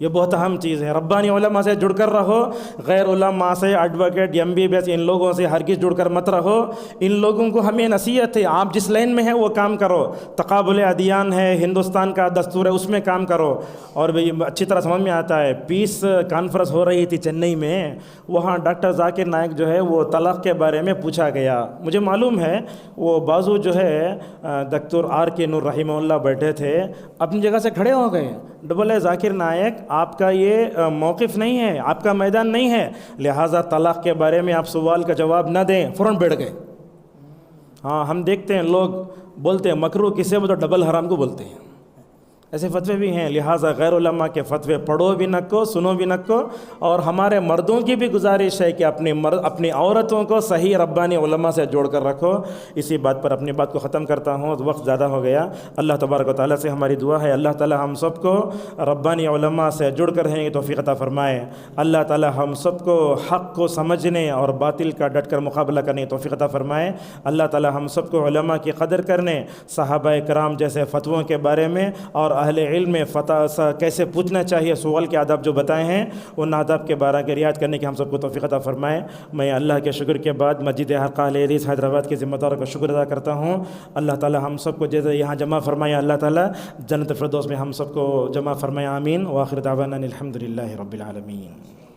یہ بہت اہم چیز ہے. ربانی علماء سے جڑ کر رہو, غیر علماء سے, ایڈوکیٹ, MBBS, ان لوگوں سے ہرگز جڑ کر مت رہو. ان لوگوں کو ہمیں نصیحت ہے, آپ جس لائن میں ہیں وہ کام کرو. تقابل ادیان ہے, ہندوستان کا دستور ہے, اس میں کام کرو. اور بھی اچھی طرح سمجھ میں آتا ہے, پیس کانفرنس ہو رہی تھی چنئی میں, وہاں ڈاکٹر ذاکر نائک جو ہے وہ طلاق کے بارے میں پوچھا گیا. مجھے معلوم ہے وہ بازو جو ہے دکتور RK نور رحمہ اللہ بیٹھے تھے, اپنی جگہ سے کھڑے ہو گئے. ذاکر نائک آپ کا یہ موقف نہیں ہے، آپ کا میدان نہیں ہے، لہٰذا طلاق کے بارے میں آپ سوال کا جواب نہ دیں، فوراً بیٹھ گئے۔ ہاں ہم دیکھتے ہیں لوگ بولتے ہیں مکروہ کسے تو ڈبل حرام کو بولتے ہیں، ایسے فتوے بھی ہیں، لہٰذا غیر علماء کے فتوے پڑھو بھی نہ کو، سنو بھی نہ کو۔ اور ہمارے مردوں کی بھی گزارش ہے کہ اپنی عورتوں کو صحیح ربانی علماء سے جوڑ کر رکھو۔ اسی بات پر اپنی بات کو ختم کرتا ہوں، وقت زیادہ ہو گیا۔ اللہ تبارک و تعالیٰ سے ہماری دعا ہے اللہ تعالیٰ ہم سب کو ربانی علماء سے جڑ کر رہنے کی توفیق عطا فرمائے۔ اللہ تعالیٰ ہم سب کو حق کو سمجھنے اور باطل کا ڈٹ کر مقابلہ کرنے کی توفیق عطا فرمائے۔ اللہ تعالیٰ ہم سب کو علماء کی قدر کرنے، صحابہ کرام جیسے فتووں کے بارے میں اور اہل علم میں کیسے پوچھنا چاہیے، سوال کے آداب جو بتائے ہیں ان آداب کے بارے میں رعایت کرنے کی ہم سب کو توفیق عطا فرمائے۔ میں اللہ کے شکر کے بعد مسجد حق اہل حدیث حیدرآباد کے ذمہ داروں کا شکر ادا کرتا ہوں۔ اللہ تعالی ہم سب کو جیسے یہاں جمع فرمائے، اللہ تعالی جنت الفردوس میں ہم سب کو جمع فرمائے، آمین۔ وآخر دعوانا الحمد للہ رب العالمین۔